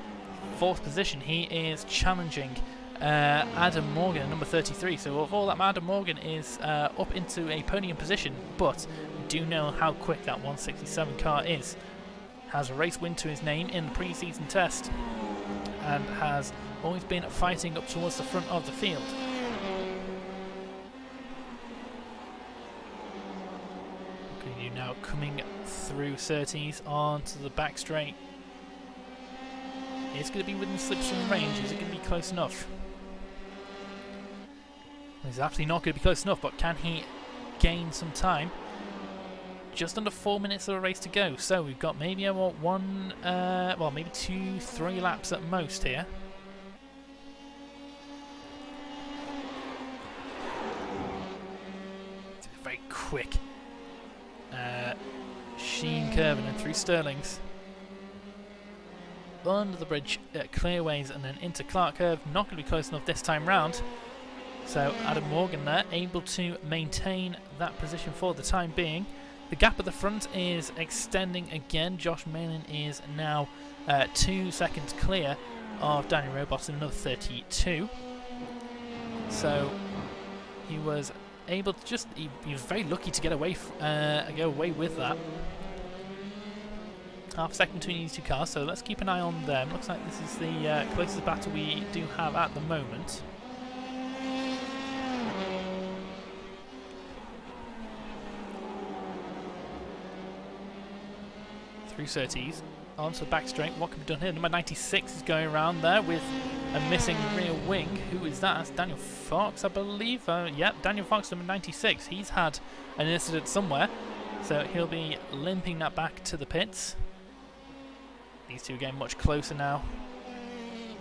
Speaker 1: 4th position. He is challenging Adam Morgan at number 33. So of all that, Adam Morgan is up into a podium position, but we do know how quick that 167 car is. Has a race win to his name in the pre-season test, and has always been fighting up towards the front of the field. You now coming through Surtees onto the back straight. It's going to be within slipstream range. Is it going to be close enough? It's absolutely not going to be close enough, but can he gain some time? Just under 4 minutes of a race to go, so we've got maybe maybe 2-3 laps at most here. It's a very quick Sheen curve and then through Stirlings. under the bridge at Clearways and then into Clark Curve. Not going to be close enough this time round. So Adam Morgan there, able to maintain that position for the time being. The gap at the front is extending again. Josh Malin is now 2 seconds clear of Daniel Rowbottom, another 32. So he was able to just, he was very lucky to get away with that. Half a second between these two cars, so let's keep an eye on them. Looks like this is the closest battle we do have at the moment. Through Surtees, onto the back straight. What can be done here? Number 96 is going around there with a missing rear wing. Who is that? That's Daniel Fox, I believe. Yep, Daniel Fox, number 96. He's had an incident somewhere, so he'll be limping that back to the pits. These two are getting much closer now.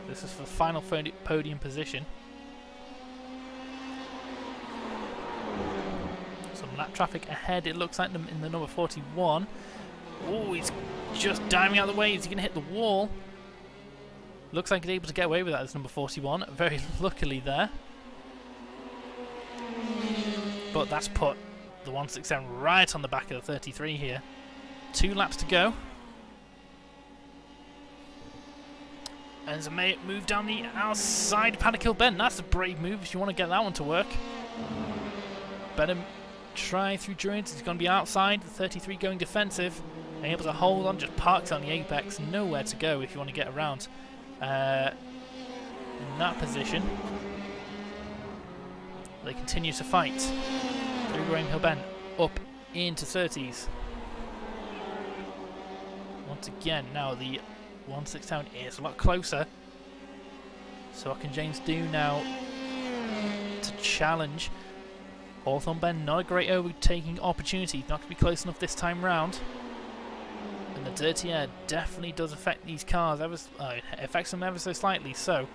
Speaker 1: This is for the final podium position. Some lap traffic ahead, it looks like, them in the number 41. Oh, he's just diving out of the way. Is he going to hit the wall? Looks like he's able to get away with that as number 41. Very luckily there. But that's put the 167 right on the back of the 33 here. 2 laps to go. And there's a move down the outside. Paddock Bend. That's a brave move if you want to get that one to work. Better try through Druids. He's going to be outside. The 33 going defensive. And able to hold on, just parks on the apex. Nowhere to go if you want to get around in that position. They continue to fight through Graham Hill Bend up into 30s. Once again, now the 167 is a lot closer. So what can James do now to challenge Hawthorne Bend? Not a great overtaking opportunity. Not going to be close enough this time round. And the dirty air definitely does affect these cars. It affects them ever so slightly. So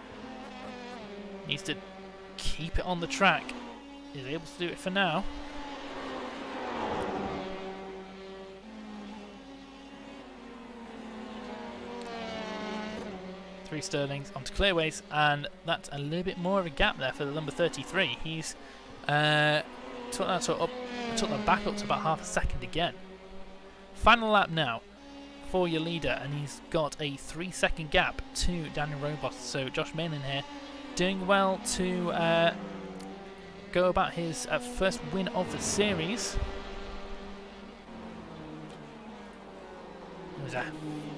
Speaker 1: needs to keep it on the track. Is able to do it for now. Three Sterlings onto Clearways, and that's a little bit more of a gap there for the number 33. He's took that back up to about half a second again. Final lap now for your leader, and he's got a 3-second gap to Daniel Rowbottom. So Josh Malin here doing well to go about his first win of the series. It was a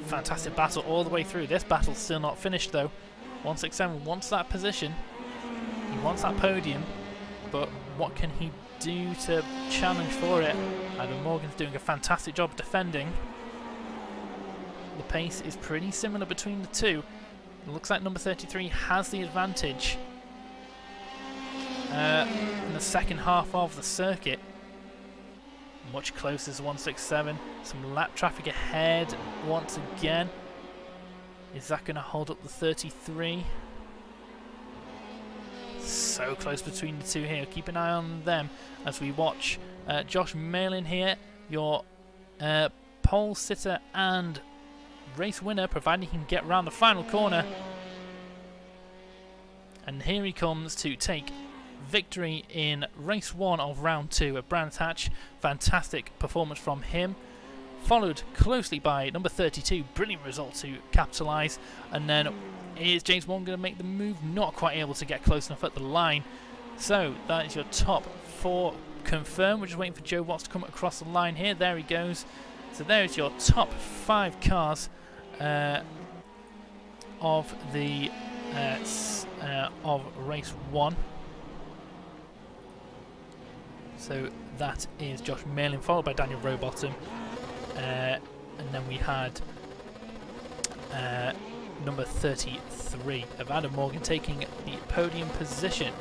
Speaker 1: fantastic battle all the way through. This battle's still not finished though. 167 wants that position. He wants that podium, but what can he do to challenge for it? Adam Morgan's doing a fantastic job defending. The pace is pretty similar between the two. It looks like number 33 has the advantage in the second half of the circuit. Much closer to 167. Some lap traffic ahead once again. Is that going to hold up the 33? So close between the two here. Keep an eye on them as we watch Josh Malin here, your pole sitter and race winner, providing he can get around the final corner. And here he comes to take victory in race 1 of round 2 at Brands Hatch. Fantastic performance from him, followed closely by number 32. Brilliant result to capitalise. And then is James Morgan going to make the move? Not quite able to get close enough at the line. So that is your top 4 confirmed. We're just waiting for Joe Watts to come across the line here. There he goes. So there is your top 5 cars of the of race 1. So that is Josh Malin, followed by Daniel Rowbottom, and then we had number 33 of Adam Morgan taking the podium position.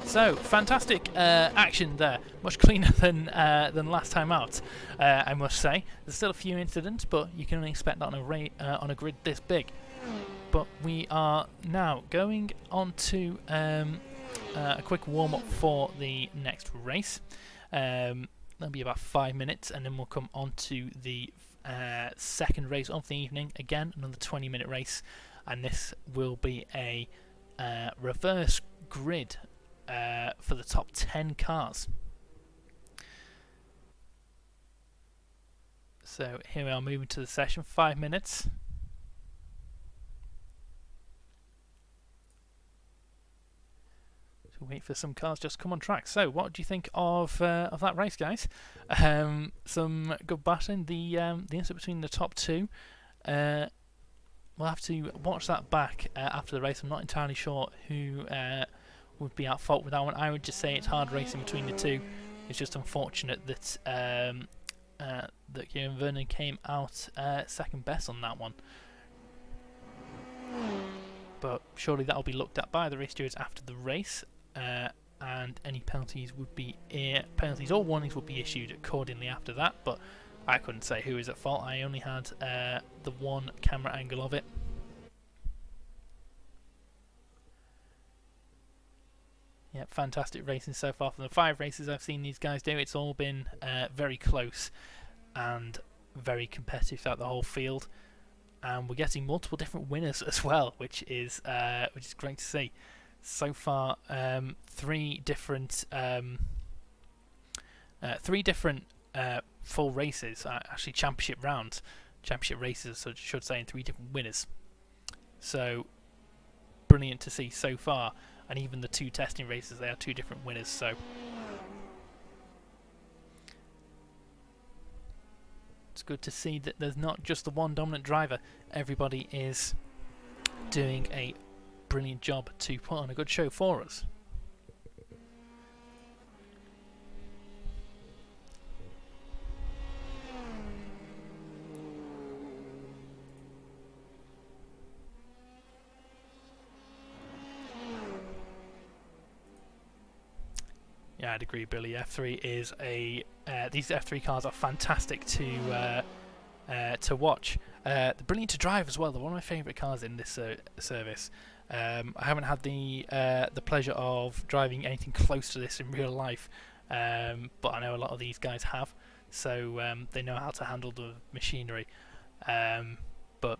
Speaker 1: So fantastic action there, much cleaner than last time out, I must say. There's still a few incidents, but you can only expect that on a grid this big. But we are now going on to a quick warm-up for the next race. That'll be about 5 minutes, and then we'll come on to the second race of the evening. Again, another 20-minute race, and this will be a reverse grid for the top 10 cars. So here we are, moving to the session, 5 minutes. So wait for some cars just to come on track. So what do you think of that race, guys? Some good battling. The incident between the top two. We'll have to watch that back after the race. I'm not entirely sure who would be at fault with that one. I would just say it's hard racing between the two. It's just unfortunate that that Kieran Vernon came out second best on that one. But surely that'll be looked at by the race stewards after the race, and any penalties would be penalties or warnings would be issued accordingly after that. But I couldn't say who is at fault. I only had the one camera angle of it. Yeah, fantastic racing so far from the 5 races I've seen these guys do. It's all been very close and very competitive throughout the whole field, and we're getting multiple different winners as well, which is great to see. So far, 3 different full races, actually championship races, so I should say, and 3 different winners. So brilliant to see so far. And even the 2 testing races, they are 2 different winners. So it's good to see that there's not just the one dominant driver. Everybody is doing a brilliant job to put on a good show for us. Yeah, I'd agree, Billy. F3 is these F3 cars are fantastic to watch. They're brilliant to drive as well. They're one of my favourite cars in this service. I haven't had the pleasure of driving anything close to this in real life, but I know a lot of these guys have, so they know how to handle the machinery. But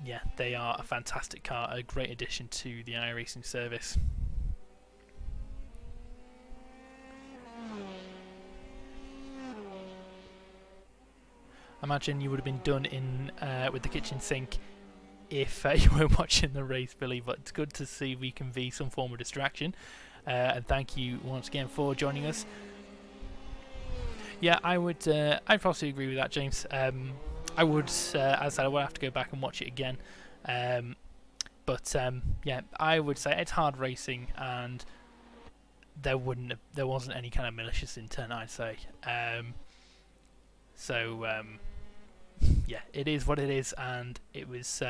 Speaker 1: yeah, they are a fantastic car, a great addition to the iRacing service. I imagine you would have been done in with the kitchen sink if you were watching the race, Billy, but it's good to see we can be some form of distraction, and thank you once again for joining us. Yeah, I'd probably agree with that, James. I would, as I said, I would have to go back and watch it again, but yeah, I would say it's hard racing, and there wasn't any kind of malicious intent, I'd say. Yeah, it is what it is, and it was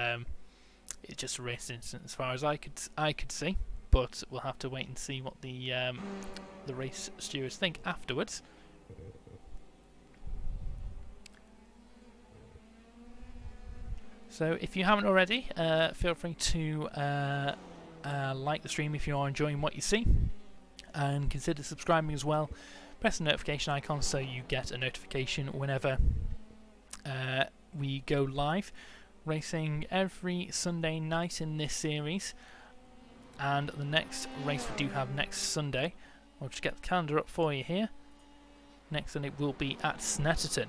Speaker 1: it's just a race incident as far as I could see. But we'll have to wait and see what the race stewards think afterwards. So if you haven't already, feel free to like the stream if you are enjoying what you see, and consider subscribing as well. Press the notification icon so you get a notification whenever we go live. Racing every Sunday night in this series, and the next race we do have next Sunday, I'll just get the calendar up for you here. Next Sunday will be at Snetterton.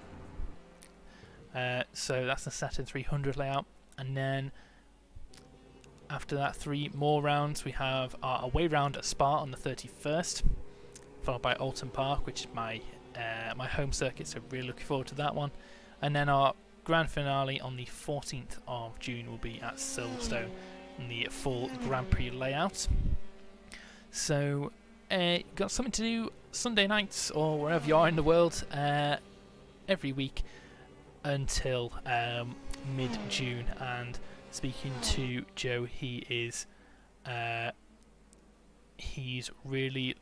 Speaker 1: So that's the Snetterton 300 layout, and then after that 3 more rounds. We have our away round at Spa on the 31st, followed by Alton Park, which is my home circuit, so really looking forward to that one. And then our grand finale on the 14th of June will be at Silverstone in the full Grand Prix layout. So got something to do Sunday nights or wherever you are in the world every week until mid-June. And speaking to Joe, he's really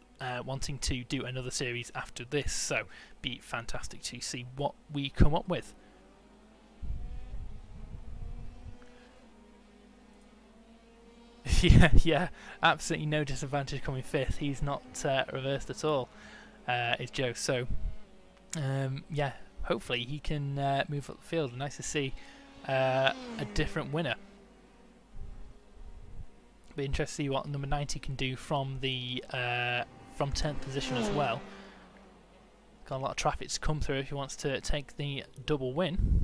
Speaker 1: wanting to do another series after this, so be fantastic to see what we come up with. yeah, absolutely no disadvantage coming 5th. He's not reversed at all, is Joe. So yeah, hopefully he can move up the field. Nice to see a different winner. Be interested to see what number 90 can do from the from 10th position as well. Got a lot of traffic to come through if he wants to take the double win.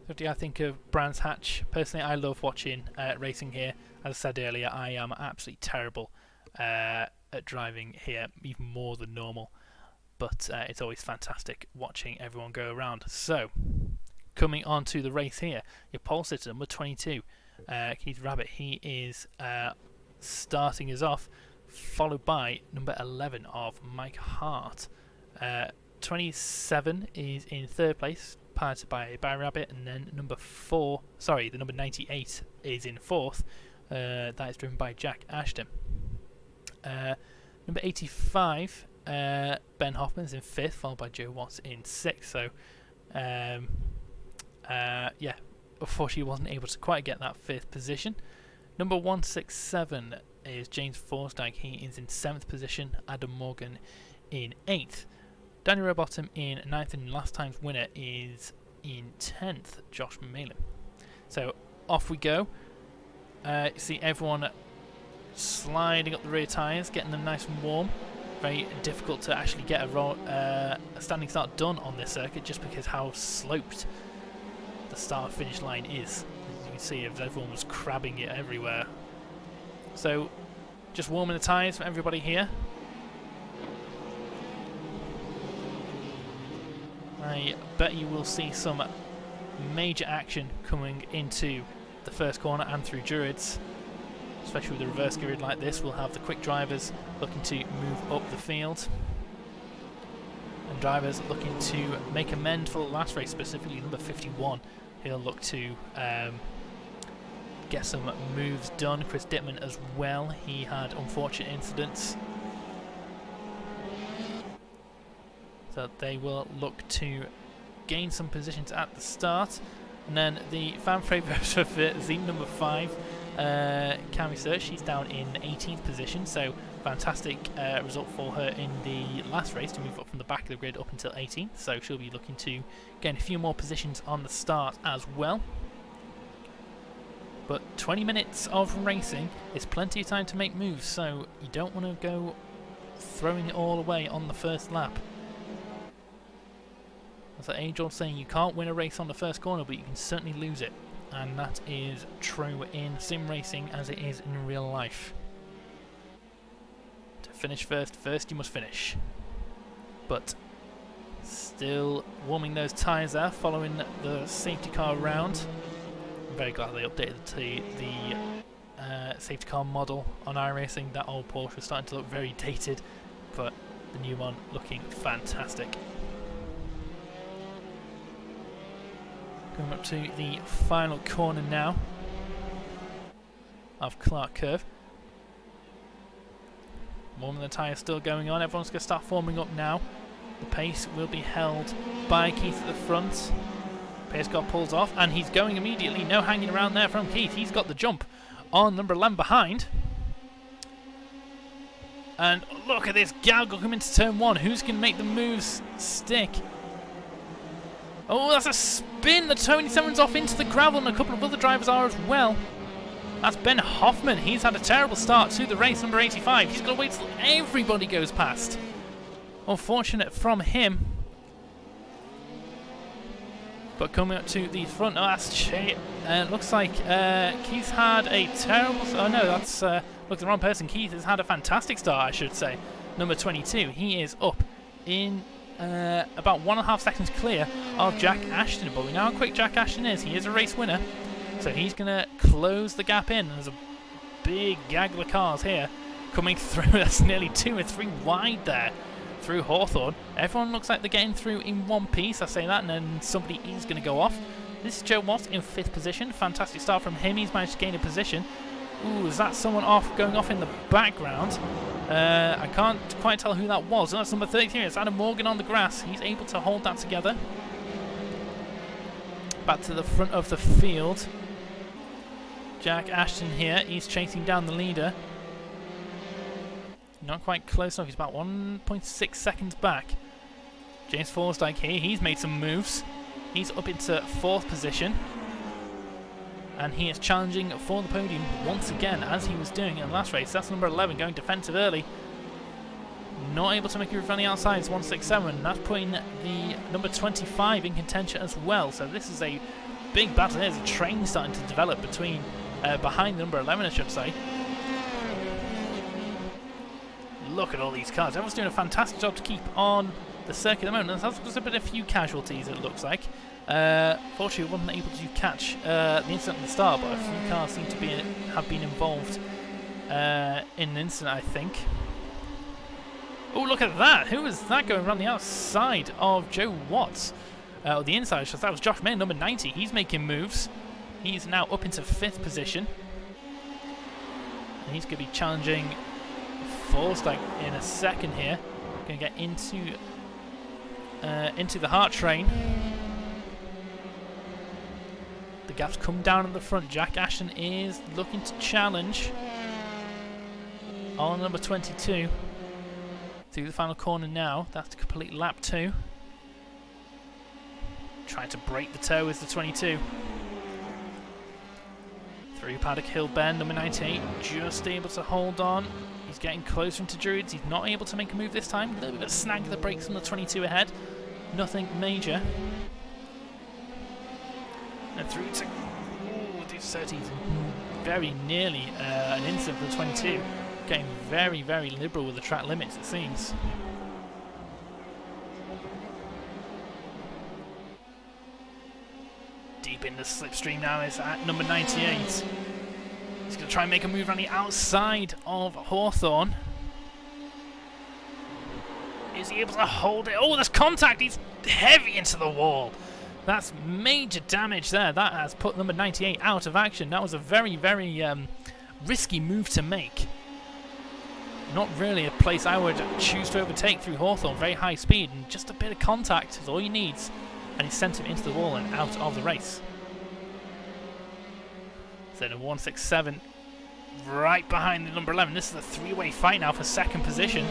Speaker 1: What do I think of Brands Hatch? Personally, I love watching racing here. As I said earlier, I am absolutely terrible at driving here, even more than normal. But it's always fantastic watching everyone go around. So, coming on to the race here, your pole sitter, number 22, Keith Rabbit. He is starting us off, followed by number 11 of Mike Hart. 27 is in third place, piloted by Barry Rabbit, and then the number 98 is in fourth. That is driven by Jack Ashton. Number 85, Ben Hoffman is in fifth, followed by Joe Watts in sixth. So, yeah, unfortunately, wasn't able to quite get that fifth position. Number 167 is James Forsdyke. He is in seventh position. Adam Morgan in eighth. Danny Rowbottom in ninth, and last time's winner is in 10th, Josh Malin. So off we go. You see everyone sliding up the rear tyres, getting them nice and warm. Very difficult to actually get a standing start done on this circuit, just because how sloped the start-finish line is. As you can see, everyone was crabbing it everywhere. So just warming the tyres for everybody here. I bet you will see some major action coming into the first corner and through Druids, especially with the reverse grid like this. We'll have the quick drivers looking to move up the field, and drivers looking to make amends for the last race, specifically number 51. He'll look to get some moves done. Chris Dittman as well. He had unfortunate incidents. So they will look to gain some positions at the start. And then the fan favourite of Zine number 5, Cami Search, she's down in 18th position, so fantastic result for her in the last race to move up from the back of the grid up until 18th, so she'll be looking to gain a few more positions on the start as well. But 20 minutes of racing is plenty of time to make moves, so you don't want to go throwing it all away on the first lap. As the age-old saying, you can't win a race on the first corner, but you can certainly lose it. And that is true in sim racing as it is in real life. To finish first you must finish. But still warming those tyres there, following the safety car round. I'm very glad they updated the safety car model on iRacing. That old Porsche was starting to look very dated, but the new one looking fantastic. Going up to the final corner now of Clark Curve. Warming the tyres still going on. Everyone's going to start forming up now. The pace will be held by Keith at the front. Pace car pulls off, and he's going immediately. No hanging around there from Keith. He's got the jump on number 11 behind. And look at this gaggle coming into turn 1. Who's going to make the moves stick? Oh, that's a spin. The 27's off into the gravel, and a couple of other drivers are as well. That's Ben Hoffman. He's had a terrible start to the race, number 85. He's got to wait till everybody goes past. Unfortunate from him. But coming up to the front, oh, that's looks like Keith had a terrible. Oh no, that's look at the wrong person. Keith has had a fantastic start, I should say. Number 22. He is up in about 1.5 seconds clear of Jack Ashton. But we know how quick Jack Ashton is. He is a race winner, so he's going to close the gap in. There's a big gaggle of cars here coming through. That's nearly 2 or 3 wide there through Hawthorne. Everyone looks like they're getting through in one piece. I say that, and then somebody is going to go off. This is Joe Watts in 5th position. Fantastic start from him. He's managed to gain a position. Ooh, is that someone going off in the background? I can't quite tell who that was. That's number 33. It's Adam Morgan on the grass. He's able to hold that together. Back to the front of the field. Jack Ashton here. He's chasing down the leader. not quite close enough. He's about 1.6 seconds back. James Forsyth here, he's made some moves. He's up into 4th position. And he is challenging for the podium once again, as he was doing in the last race. That's number 11 going defensive early. Not able to make a move on the outside. It's 167. That's putting the number 25 in contention as well. So this is a big battle. There's a train starting to develop between behind the number 11, I should say. Look at all these cars. Everyone's doing a fantastic job to keep on the circuit at the moment. There's been a few casualties, it looks like. Fortunately, we wasn't able to catch the incident at the start, but a few cars seem to have been involved in an incident, I think. Oh, look at that! Who was that going around the outside of Joe Watts? Or the inside, so that was Josh May, number 90. He's making moves. He's now up into 5th position. And he's going to be challenging Forsyth in a second here. Going to get into the Hart train. The gap's come down at the front. Jack Ashton is looking to challenge on number 22. Through the final corner now. That's to complete lap 2. Trying to break the toe is the 22. Through Paddock Hill Bend, number 98. Just able to hold on. He's getting closer into Druids. He's not able to make a move this time. A little bit of a snag of the brakes on the 22 ahead. Nothing major. And through to... Ooh, the 30s. Very nearly an incident for the 22. Getting very, very liberal with the track limits, it seems. Deep in the slipstream now is at number 98. He's going to try and make a move on the outside of Hawthorne. Is he able to hold it? Oh, there's contact! He's heavy into the wall. That's major damage there. That has put number 98 out of action. That was a very, very risky move to make. Not really a place I would choose to overtake through Hawthorne. Very high speed, and just a bit of contact is all you need. And he sent him into the wall and out of the race. So number 167 right behind the number 11. This is a 3-way fight now for 2nd position.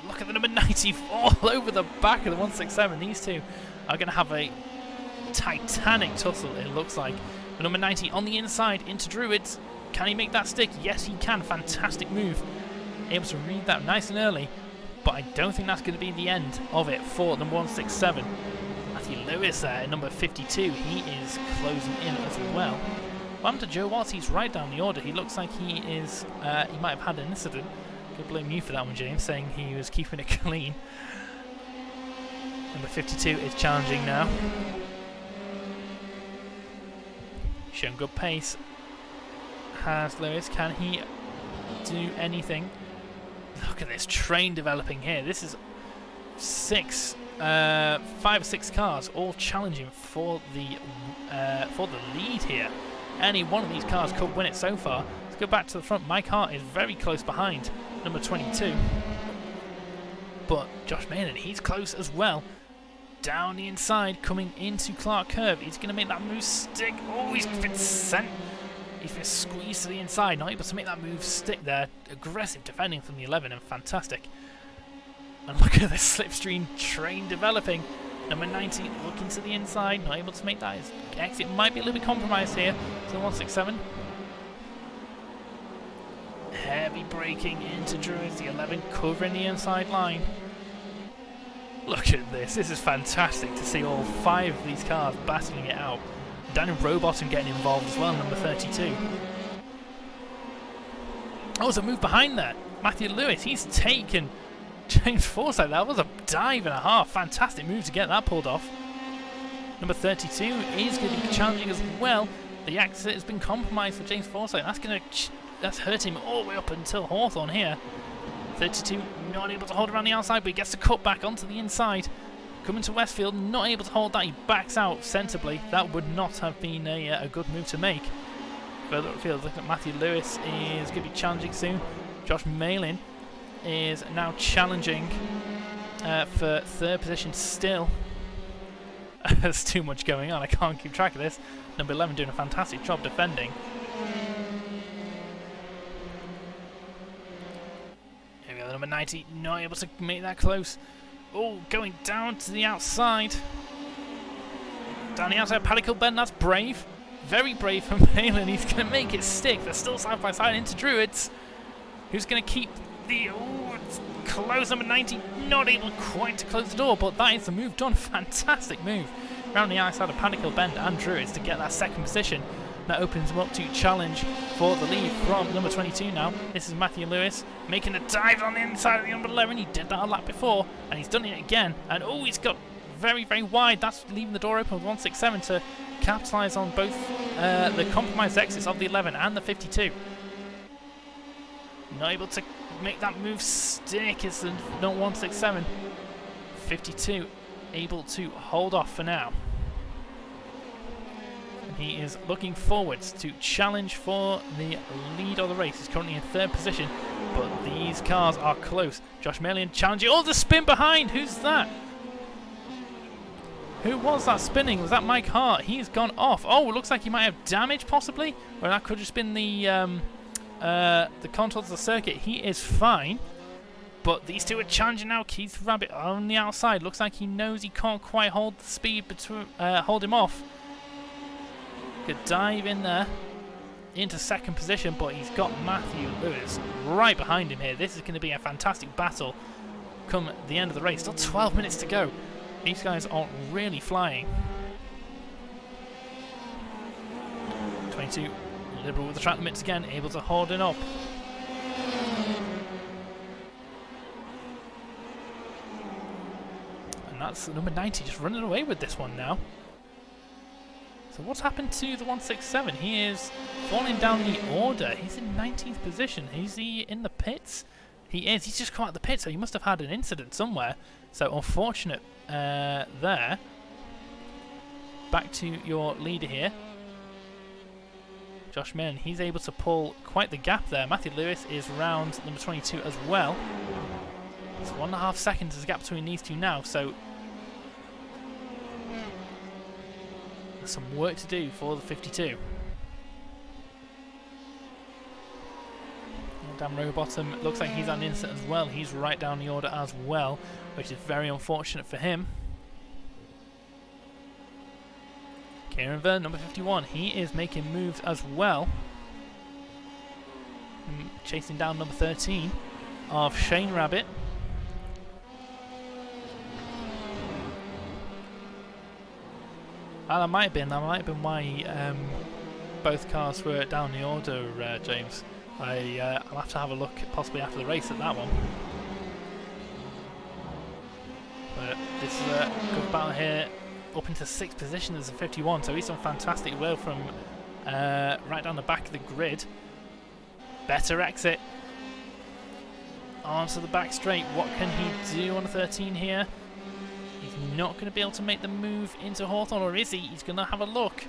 Speaker 1: Look at the number 90 all over the back of the 167. These two are going to have a titanic tussle, it looks like. But number 90 on the inside into Druids. Can he make that stick? Yes, he can. Fantastic move. Able to read that nice and early. But I don't think that's going to be the end of it for number 167. Matthew Lewis there at number 52. He is closing in as well. What happened to Joe Watts? He's right down the order. He looks like he is... he might have had an incident. Could blame you for that one, James, saying he was keeping it clean. Number 52 is challenging now. Showing good pace. Has Lewis. Can he do anything? Look at this train developing here. This is 5 or 6 cars all challenging for the lead here. Any one of these cars could win it so far. Let's go back to the front. Mike Hart is very close behind number 22. But Josh Maynard, he's close as well. Down the inside, coming into Clark Curve. He's going to make that move stick. Oh, he's been sent. He's been squeezed to the inside. Not able to make that move stick there. Aggressive defending from the 11 and fantastic. And look at this slipstream train developing. Number 90 looking to the inside. Not able to make that. His exit might be a little bit compromised here. So 167. Heavy braking into Druids. The 11 covering the inside line. Look at this. This is fantastic to see all 5 of these cars battling it out. Daniel Rowbottom getting involved as well, number 32. Oh, there's a move behind there. Matthew Lewis, he's taken James Forsyth. That was a dive and a half. Fantastic move to get that pulled off. Number 32 is going to be challenging as well. The exit has been compromised for James Forsyth. That's hurt him all the way up until Hawthorne here. 32 not able to hold around the outside, but he gets to cut back onto the inside. Coming to Westfield, not able to hold that. He backs out sensibly. That would not have been a good move to make. Further upfield, looking at Matthew Lewis is going to be challenging soon. Josh Malin is now challenging for 3rd position still. There's too much going on. I can't keep track of this. Number 11 doing a fantastic job defending. Here we go, number 90, not able to make that close. Oh, going down to the outside. Down the outside, Paddy Kilbent, that's brave. Very brave from Malin. He's going to make it stick. They're still side by side into Druids. Who's going to keep the... Oh, it's close. Number 90, not able quite to close the door, but that is the move done. Fantastic move. Around the outside of Paddy Kilbent and Druids to get that second position. That opens them up to challenge for the lead from number 22 now. This is Matthew Lewis making a dive on the inside of the number 11. He did that a lap before, and he's done it again. And oh, he's got very, very wide. That's leaving the door open with 167 to capitalise on both the compromised exits of the 11 and the 52. Not able to make that move stick. It's the not 167. 52 able to hold off for now. He is looking forwards to challenge for the lead of the race. He's currently in third position, but these cars are close. Josh Malin challenging. Oh, the spin behind! Who's that? Who was that spinning? Was that Mike Hart? He's gone off. Oh, it looks like he might have damage, possibly. Or that could have just been the contours of the circuit. He is fine. But these two are challenging now. Keith Rabbit on the outside. Looks like he knows he can't quite hold the speed between, hold him off. Could dive in there into second position, but he's got Matthew Lewis right behind him here. This is going to be a fantastic battle come the end of the race. Still 12 minutes to go. These guys are really flying. 22 liberal with the track limits again, able to hold it up. And that's number 90 just running away with this one now. So what's happened to the 167? He is falling down the order. He's in 19th position. Is he in the pits? He is. He's just come out of the pit, so he must have had an incident somewhere. So unfortunate there. Back to your leader here. Josh Malin, he's able to pull quite the gap there. Matthew Lewis is round number 22 as well. So 1.5 seconds is the gap between these two now. So there's some work to do for the 52. Dan Rowbottom looks like he's at an incident as well. He's right down the order as well, which is very unfortunate for him. Kieran Verne, number 51, he is making moves as well. Chasing down number 13 of Shane Rabbit. That might have been why both cars were down the order, James. I'll have to have a look possibly after the race at that one. But this is a good battle here, up into 6th position as a 51, so he's done fantastic well from right down the back of the grid. Better exit. Onto the back straight. What can he do on a 13 here? He's not going to be able to make the move into Hawthorn, or is he? He's going to have a look.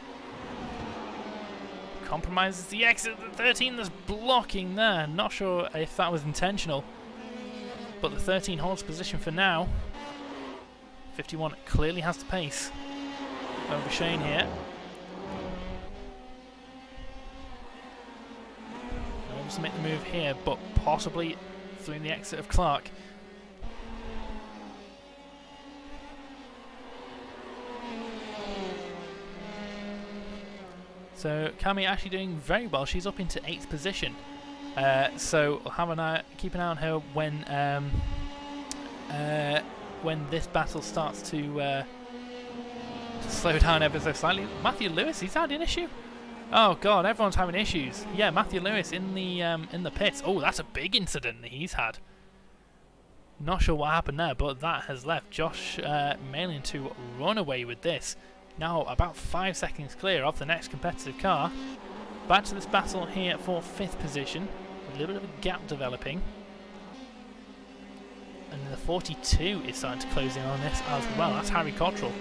Speaker 1: Compromises the exit of the 13. There's blocking there. Not sure if that was intentional, but the 13 holds position for now. 51 clearly has the pace over Shane here. Wants to make the move here, but possibly through the exit of Clark. So Cami actually doing very well. She's up into 8th position. So we'll have keep an eye on her when this battle starts to slow down ever so slightly. Matthew Lewis, he's had an issue. Oh god, everyone's having issues. Yeah, Matthew Lewis in the pits. Oh, that's a big incident that he's had. Not sure what happened there, but that has left Josh Malin to run away with this. Now about 5 seconds clear of the next competitive car. Back to this battle here for 5th position. A little bit of a gap developing. And the 42 is starting to close in on this as well. That's Harry Cottrell.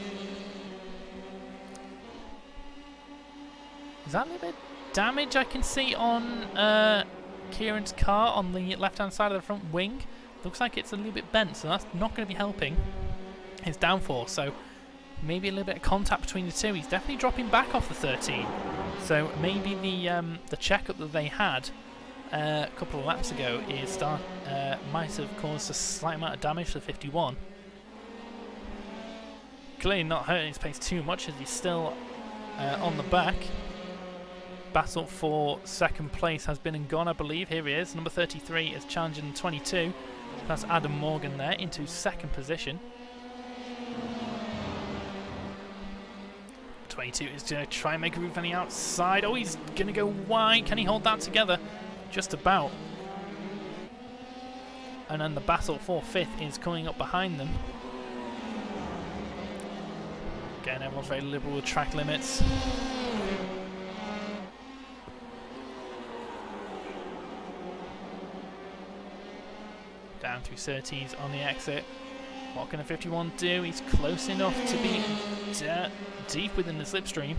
Speaker 1: Is that a little bit of damage I can see on Kieran's car on the left-hand side of the front wing? Looks like it's a little bit bent, so that's not going to be helping his downforce. So maybe a little bit of contact between the two. He's definitely dropping back off the 13. So maybe the checkup that they had a couple of laps ago might have caused a slight amount of damage to the 51. Clearly not hurting his pace too much as he's still on the back. Battle for second place has been and gone, I believe. Here he is. Number 33 is challenging 22. That's Adam Morgan there into second position. 22 is going to try and make a move on the outside. Oh, he's going to go wide. Can he hold that together? Just about. And then the battle for fifth is coming up behind them. Again, everyone's very liberal with track limits. Down through Surtees on the exit. What can a 51 do? He's close enough to be deep within the slipstream.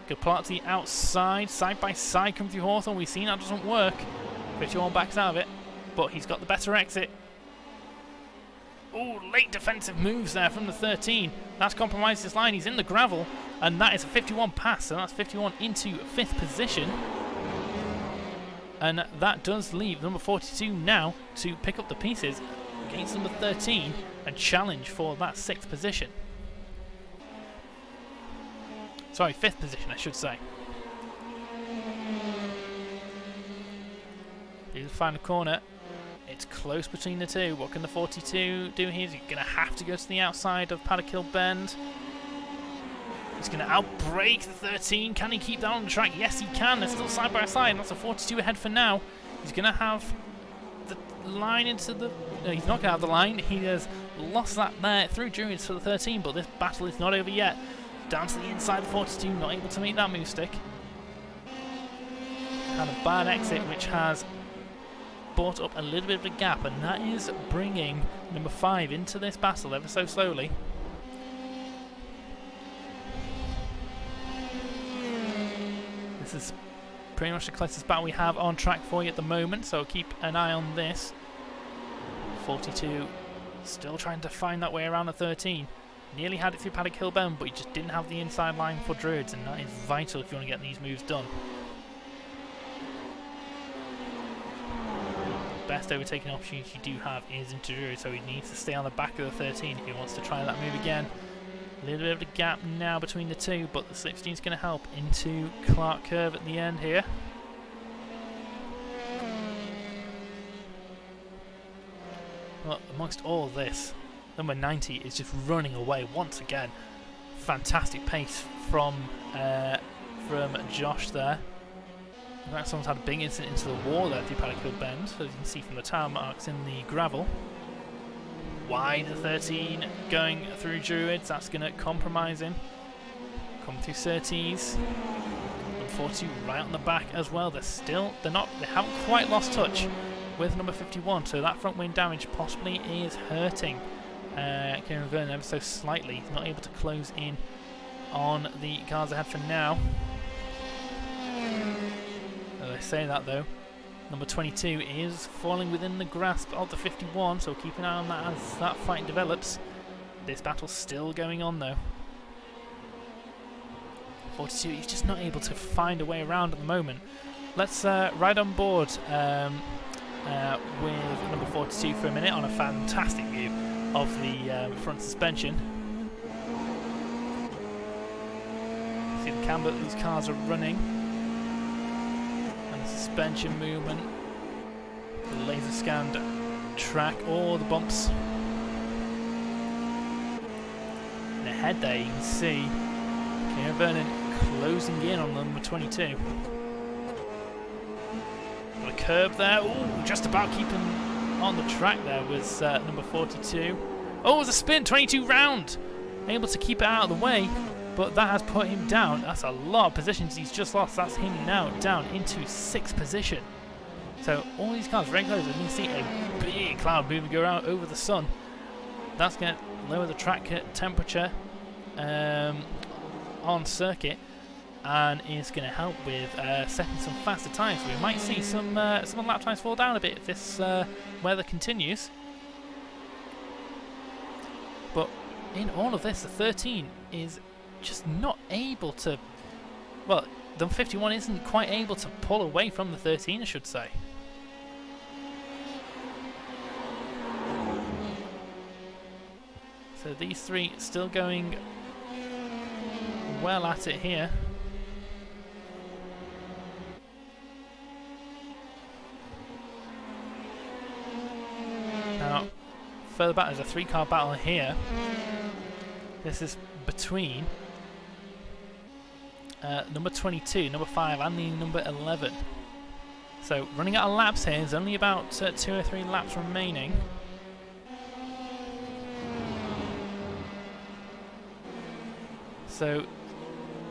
Speaker 1: Could pull out to the outside, side by side, come through Hawthorne. We've seen that doesn't work. 51 backs out of it, but he's got the better exit. Oh, late defensive moves there from the 13. That's compromised his line. He's in the gravel, and that is a 51 pass, so that's 51 into fifth position. And that does leave number 42 now to pick up the pieces against number 13 and challenge for that sixth position. Sorry, fifth position, I should say. Here's the final corner. It's close between the two. What can the 42 do here? He's going to have to go to the outside of Paddock Hill Bend. He's going to outbrake the 13. Can he keep that on the track? Yes, he can. They're still side by side. That's a 42 ahead for now. He's going to have the line into the... No, he's not going to have the line. He has lost that there through Druids for the 13, but this battle is not over yet. Down to the inside of 42, not able to make that move stick. Had a bad exit, which has brought up a little bit of a gap, and that is bringing number 5 into this battle ever so slowly. This is pretty much the closest battle we have on track for you at the moment, so keep an eye on this. 42 still trying to find that way around the 13. Nearly had it through Paddock Hill Bend, but he just didn't have the inside line for Druids, and that is vital if you want to get these moves done. Best overtaking opportunity you do have is into Druids, so he needs to stay on the back of the 13 if he wants to try that move again. A little bit of a gap now between the two, but the slipstream is going to help into Clark Curve at the end here. Well, amongst all of this, number 90 is just running away once again. Fantastic pace from Josh there. In fact, someone's had a big incident into the wall there through Paddock Hill Bend, as you can see from the tire marks in the gravel. Wide the 13 going through Druids, that's going to compromise him. Come through Surtees. Number 42 right on the back as well. They haven't quite lost touch with number 51, so that front wing damage possibly is hurting Kieran Vernon ever so slightly. He's not able to close in on the cars ahead for now. As I say that though, number 22 is falling within the grasp of the 51, so keep an eye on that as that fight develops. This battle's still going on though. 42, he's just not able to find a way around at the moment. Let's ride on board with number 42 for a minute on a fantastic view of the front suspension. See the camber that these cars are running. And the suspension movement. The laser scanned track, all the bumps. And ahead there you can see Kieran Vernon closing in on number 22. Got a curb there. Ooh, just about keeping on the track there was number 42. Oh, it was a spin, 22 round. Able to keep it out of the way, but that has put him down. That's a lot of positions he's just lost. That's him now down into 6th position. So all these cars very close. You can see a big cloud moving around over the sun. That's going to lower the track temperature on circuit, and is going to help with setting some faster times. We might see some lap times fall down a bit if this weather continues. But in all of this, the 13 is just not able to... Well, the 51 isn't quite able to pull away from the 13, I should say. So these three still going well at it here. Now, further back, there's a three-car battle here. This is between number 22, number 5 and the number 11. So running out of laps here, there's only about 2 or 3 laps remaining. So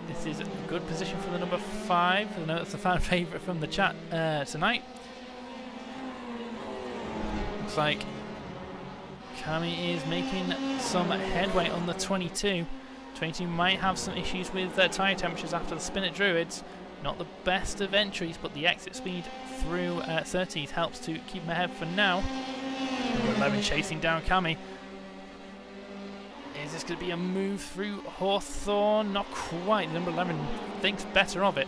Speaker 1: this is a good position for the number 5. I know it's a fan favourite from the chat tonight. Looks like Kami is making some headway on the 22. 22 might have some issues with tyre temperatures after the spin at Druids. Not the best of entries, but the exit speed through 30s helps to keep him ahead for now. Number 11 chasing down Kami. Is this going to be a move through Hawthorne? Not quite. Number 11 thinks better of it.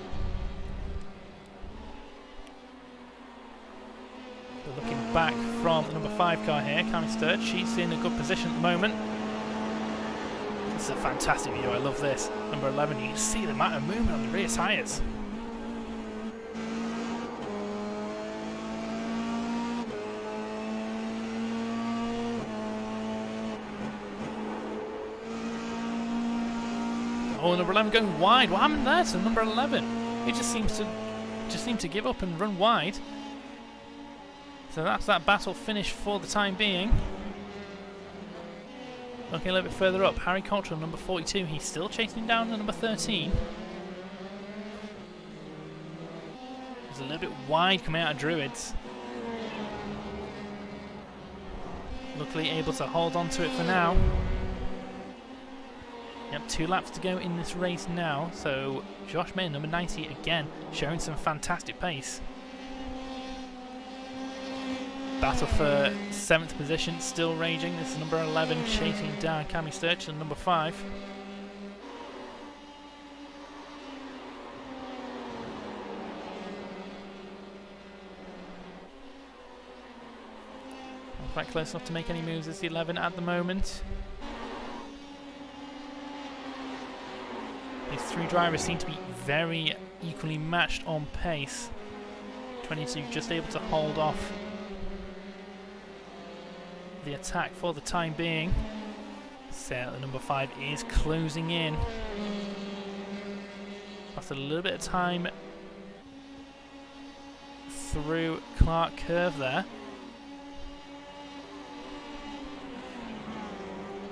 Speaker 1: We're looking back from the number 5 car here, Kami Sturge. She's in a good position at the moment. This is a fantastic view. I love this. Number 11, you can see the amount of movement on the rear tyres. Oh, number 11 going wide. What happened there to number 11? It just seems to give up and run wide. So that's that battle finished for the time being. Looking a little bit further up, Harry Cottrell, number 42. He's still chasing down the number 13. He's a little bit wide coming out of Druids. Luckily able to hold on to it for now. Yep, 2 laps to go in this race now, so Josh Mayer, number 90, again, showing some fantastic pace. Battle for 7th position, still raging. This is number 11 chasing down Kami Sturge and number 5. Not quite close enough to make any moves as the 11 at the moment. These 3 drivers seem to be very equally matched on pace. 22 just able to hold off the attack for the time being. So the number 5 is closing in. Lost a little bit of time through Clark Curve there.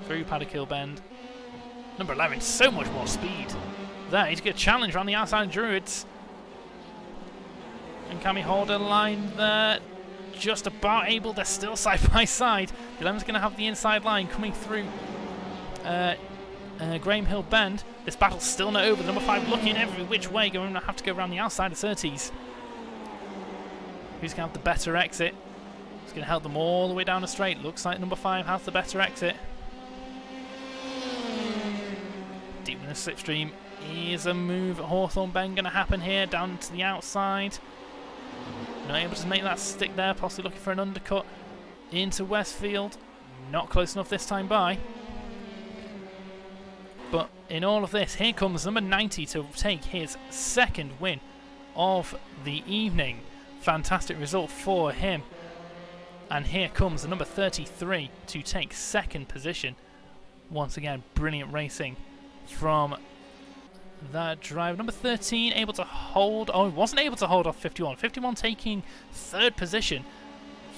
Speaker 1: Through Paddock Bend. Number 11, so much more speed. There, he's got a challenge around the outside of Druids. And Kami hold a line there? Just about able, they're still side by side. The 11's going to have the inside line coming through Graham Hill Bend. This battle's still not over. The number 5 looking every which way, going to have to go around the outside of Surtees. Who's going to have the better exit? It's going to help them all the way down the straight. Looks like number 5 has the better exit. Deep in the slipstream is a move at Hawthorne Bend going to happen here, down to the outside. Not able to make that stick there, possibly looking for an undercut into Westfield. Not close enough this time by. But in all of this, here comes number 90 to take his 2nd win of the evening. Fantastic result for him. And here comes the number 33 to take 2nd position. Once again, brilliant racing from that driver. Number 13 able to hold... Oh, he wasn't able to hold off 51. 51 taking 3rd position.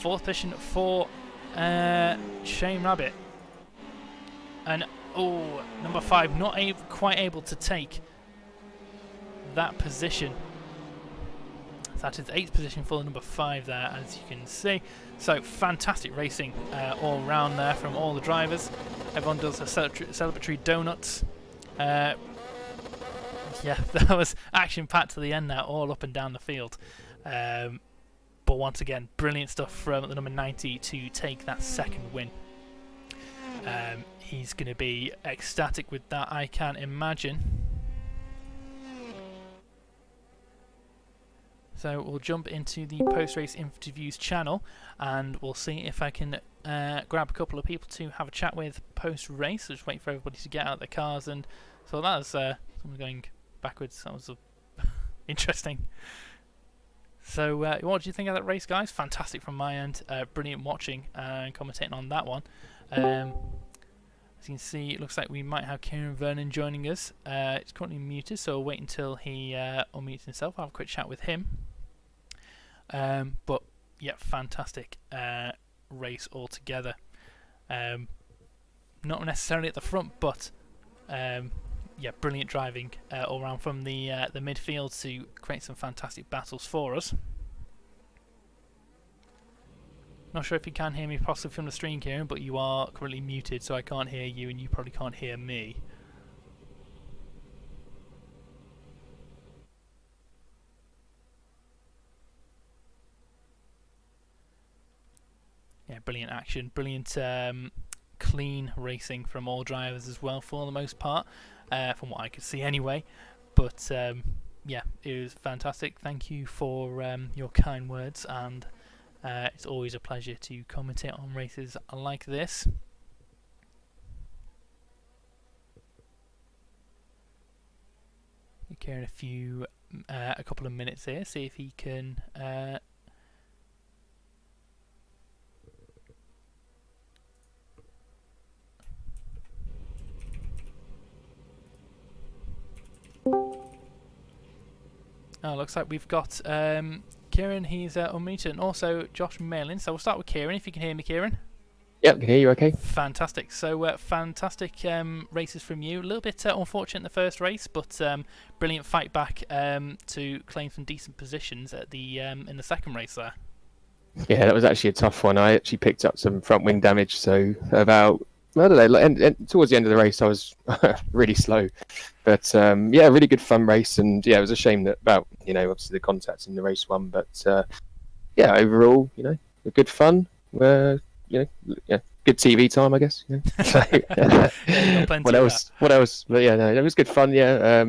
Speaker 1: 4th position for Shane Rabbit. And, oh, number 5 not quite able to take that position. That is 8th position for the number 5 there, as you can see. So, fantastic racing all round there from all the drivers. Everyone does a celebratory donuts. Yeah, that was action-packed to the end there, all up and down the field. But once again, brilliant stuff from the number 90 to take that 2nd win. he's going to be ecstatic with that, I can imagine. So we'll jump into the post-race interviews channel, and we'll see if I can grab a couple of people to have a chat with post-race. Just wait for everybody to get out of their cars. And so that was someone going backwards. That was interesting. So what do you think of that race, guys? Fantastic from my end. Brilliant watching and commentating on that one. As you can see, it looks like we might have Kieran Vernon joining us. It's currently muted, so we'll wait until he unmutes himself. I'll have a quick chat with him. But yeah, fantastic race altogether. Not necessarily at the front, but yeah, brilliant driving all around from the midfield to create some fantastic battles for us. Not sure if you can hear me possibly from the stream, Kieran, but you are currently muted, so I can't hear you, and you probably can't hear me. Yeah, brilliant action, brilliant clean racing from all drivers as well for the most part, from what I could see anyway. But yeah, it was fantastic. Thank you for your kind words, and it's always a pleasure to commentate on races like this. Kieran a couple of minutes here, see if he can looks like we've got Kieran, he's unmuted, and also Josh Malin. So we'll start with Kieran, if you can hear me, Kieran.
Speaker 2: Yep, I can hear you okay.
Speaker 1: Fantastic. So fantastic races from you. A little bit unfortunate in the first race, but brilliant fight back to claim some decent positions at the in the second race there.
Speaker 2: Yeah, that was actually a tough one. I actually picked up some front wing damage, so about, I don't know, towards the end of the race I was really slow. But yeah, really good fun race, and yeah, it was a shame that about, obviously the contacts in the race one, but yeah, overall, a good fun. Yeah, good TV time, I guess. So, what else? What else? But yeah, no, it was good fun. Yeah,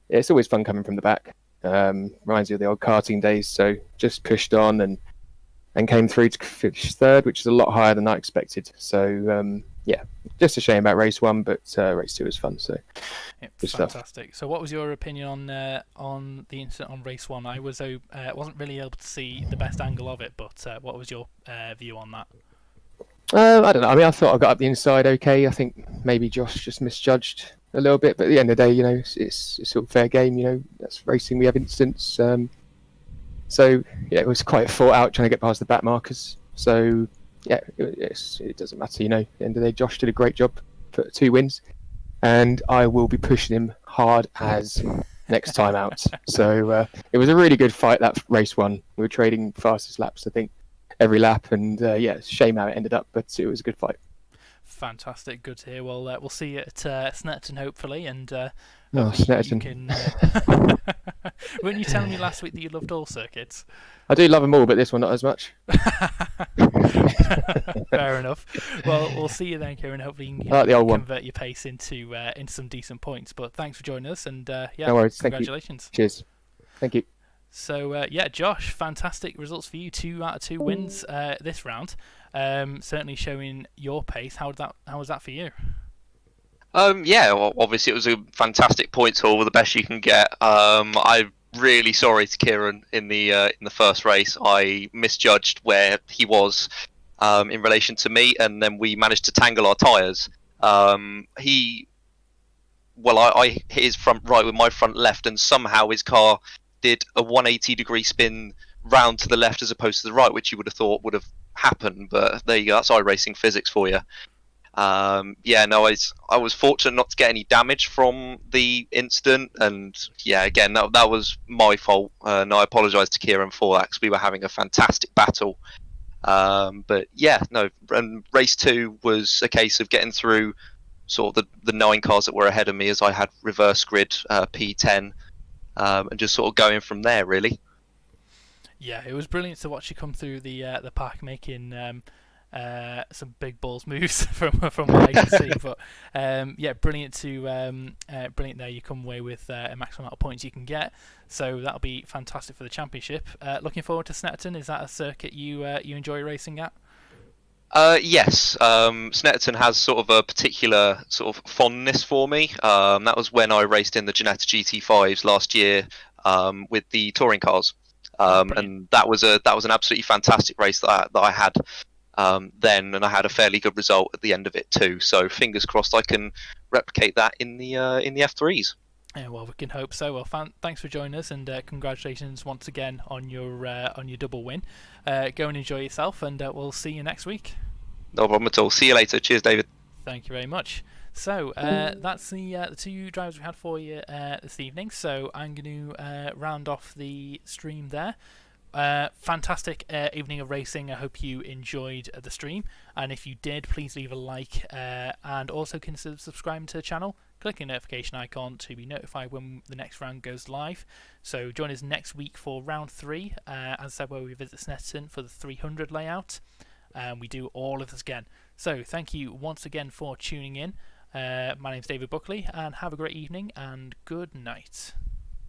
Speaker 2: it's always fun coming from the back. Reminds you of the old karting days. So just pushed on and came through to finish third, which is a lot higher than I expected. So yeah, just a shame about race one, but race two was fun. So
Speaker 1: yep, fantastic. So what was your opinion on the incident on race one? I wasn't really able to see the best angle of it, but what was your view on that?
Speaker 2: I don't know. I mean, I thought I got up the inside okay. I think maybe Josh just misjudged a little bit, but at the end of the day, it's sort of fair game. That's racing. We have incidents. So yeah, it was quite fought out trying to get past the back markers. So yeah, it doesn't matter. At the end of the day, Josh did a great job for 2 wins, and I will be pushing him hard as next time out. So it was a really good fight, that race one. We were trading fastest laps, I think, every lap, and yeah, it's a shame how it ended up, but it was a good fight.
Speaker 1: Fantastic, good to hear. Well, we'll see you at Snetterton hopefully, and
Speaker 2: Snetterton.
Speaker 1: You can. Weren't you telling me last week that you loved all circuits? I
Speaker 2: do love them all, but this one not as much.
Speaker 1: Fair enough. Well, we'll see you then, Kieran. Hopefully you can convert your pace into some decent points. But thanks for joining us, and yeah,
Speaker 2: no worries.
Speaker 1: Congratulations.
Speaker 2: Thank you. Cheers. Thank you.
Speaker 1: So yeah, Josh, fantastic results for you. 2 out of 2 wins this round. Certainly showing your pace. How was that for you?
Speaker 3: Yeah, well, obviously it was a fantastic points haul, the best you can get. I'm really sorry to Kieran in the first race. I misjudged where he was in relation to me, and then we managed to tangle our tyres. I hit his front right with my front left, and somehow his car did a 180-degree spin round to the left as opposed to the right, which you would have thought would have happened. But there you go, that's iRacing physics for you. Yeah, no, I was fortunate not to get any damage from the incident, and yeah, again, that was my fault, and I apologise to Kieran for that, because we were having a fantastic battle. But yeah, no, and race 2 was a case of getting through sort of the 9 cars that were ahead of me, as I had reverse grid P10, and just sort of going from there, really.
Speaker 1: Yeah, it was brilliant to watch you come through the pack, making some big balls moves from what I can see. But yeah, brilliant brilliant there. You come away with a maximum amount of points you can get, so that'll be fantastic for the championship. Looking forward to Snetterton. Is that a circuit you enjoy racing at?
Speaker 3: Yes, Snetterton has sort of a particular sort of fondness for me. That was when I raced in the Ginetta GT5s last year with the touring cars, and that was an absolutely fantastic race that I had then, and I had a fairly good result at the end of it too. So fingers crossed I can replicate that in the F3s.
Speaker 1: Yeah, well, we can hope so. Well, thanks for joining us, and congratulations once again on your double win. Go and enjoy yourself, and we'll see you next week.
Speaker 3: No problem at all. See you later. Cheers, David.
Speaker 1: Thank you very much. So that's the two drivers we had for you this evening. So I'm going to round off the stream there. Fantastic evening of racing. I hope you enjoyed the stream, and if you did, please leave a like and also consider subscribing to the channel. Click the notification icon to be notified when the next round goes live. So join us next week for round 3, as I said, where we visit Snetterton for the 300 layout, and we do all of this again. So thank you once again for tuning in. My name's David Buckley, and have a great evening and good night.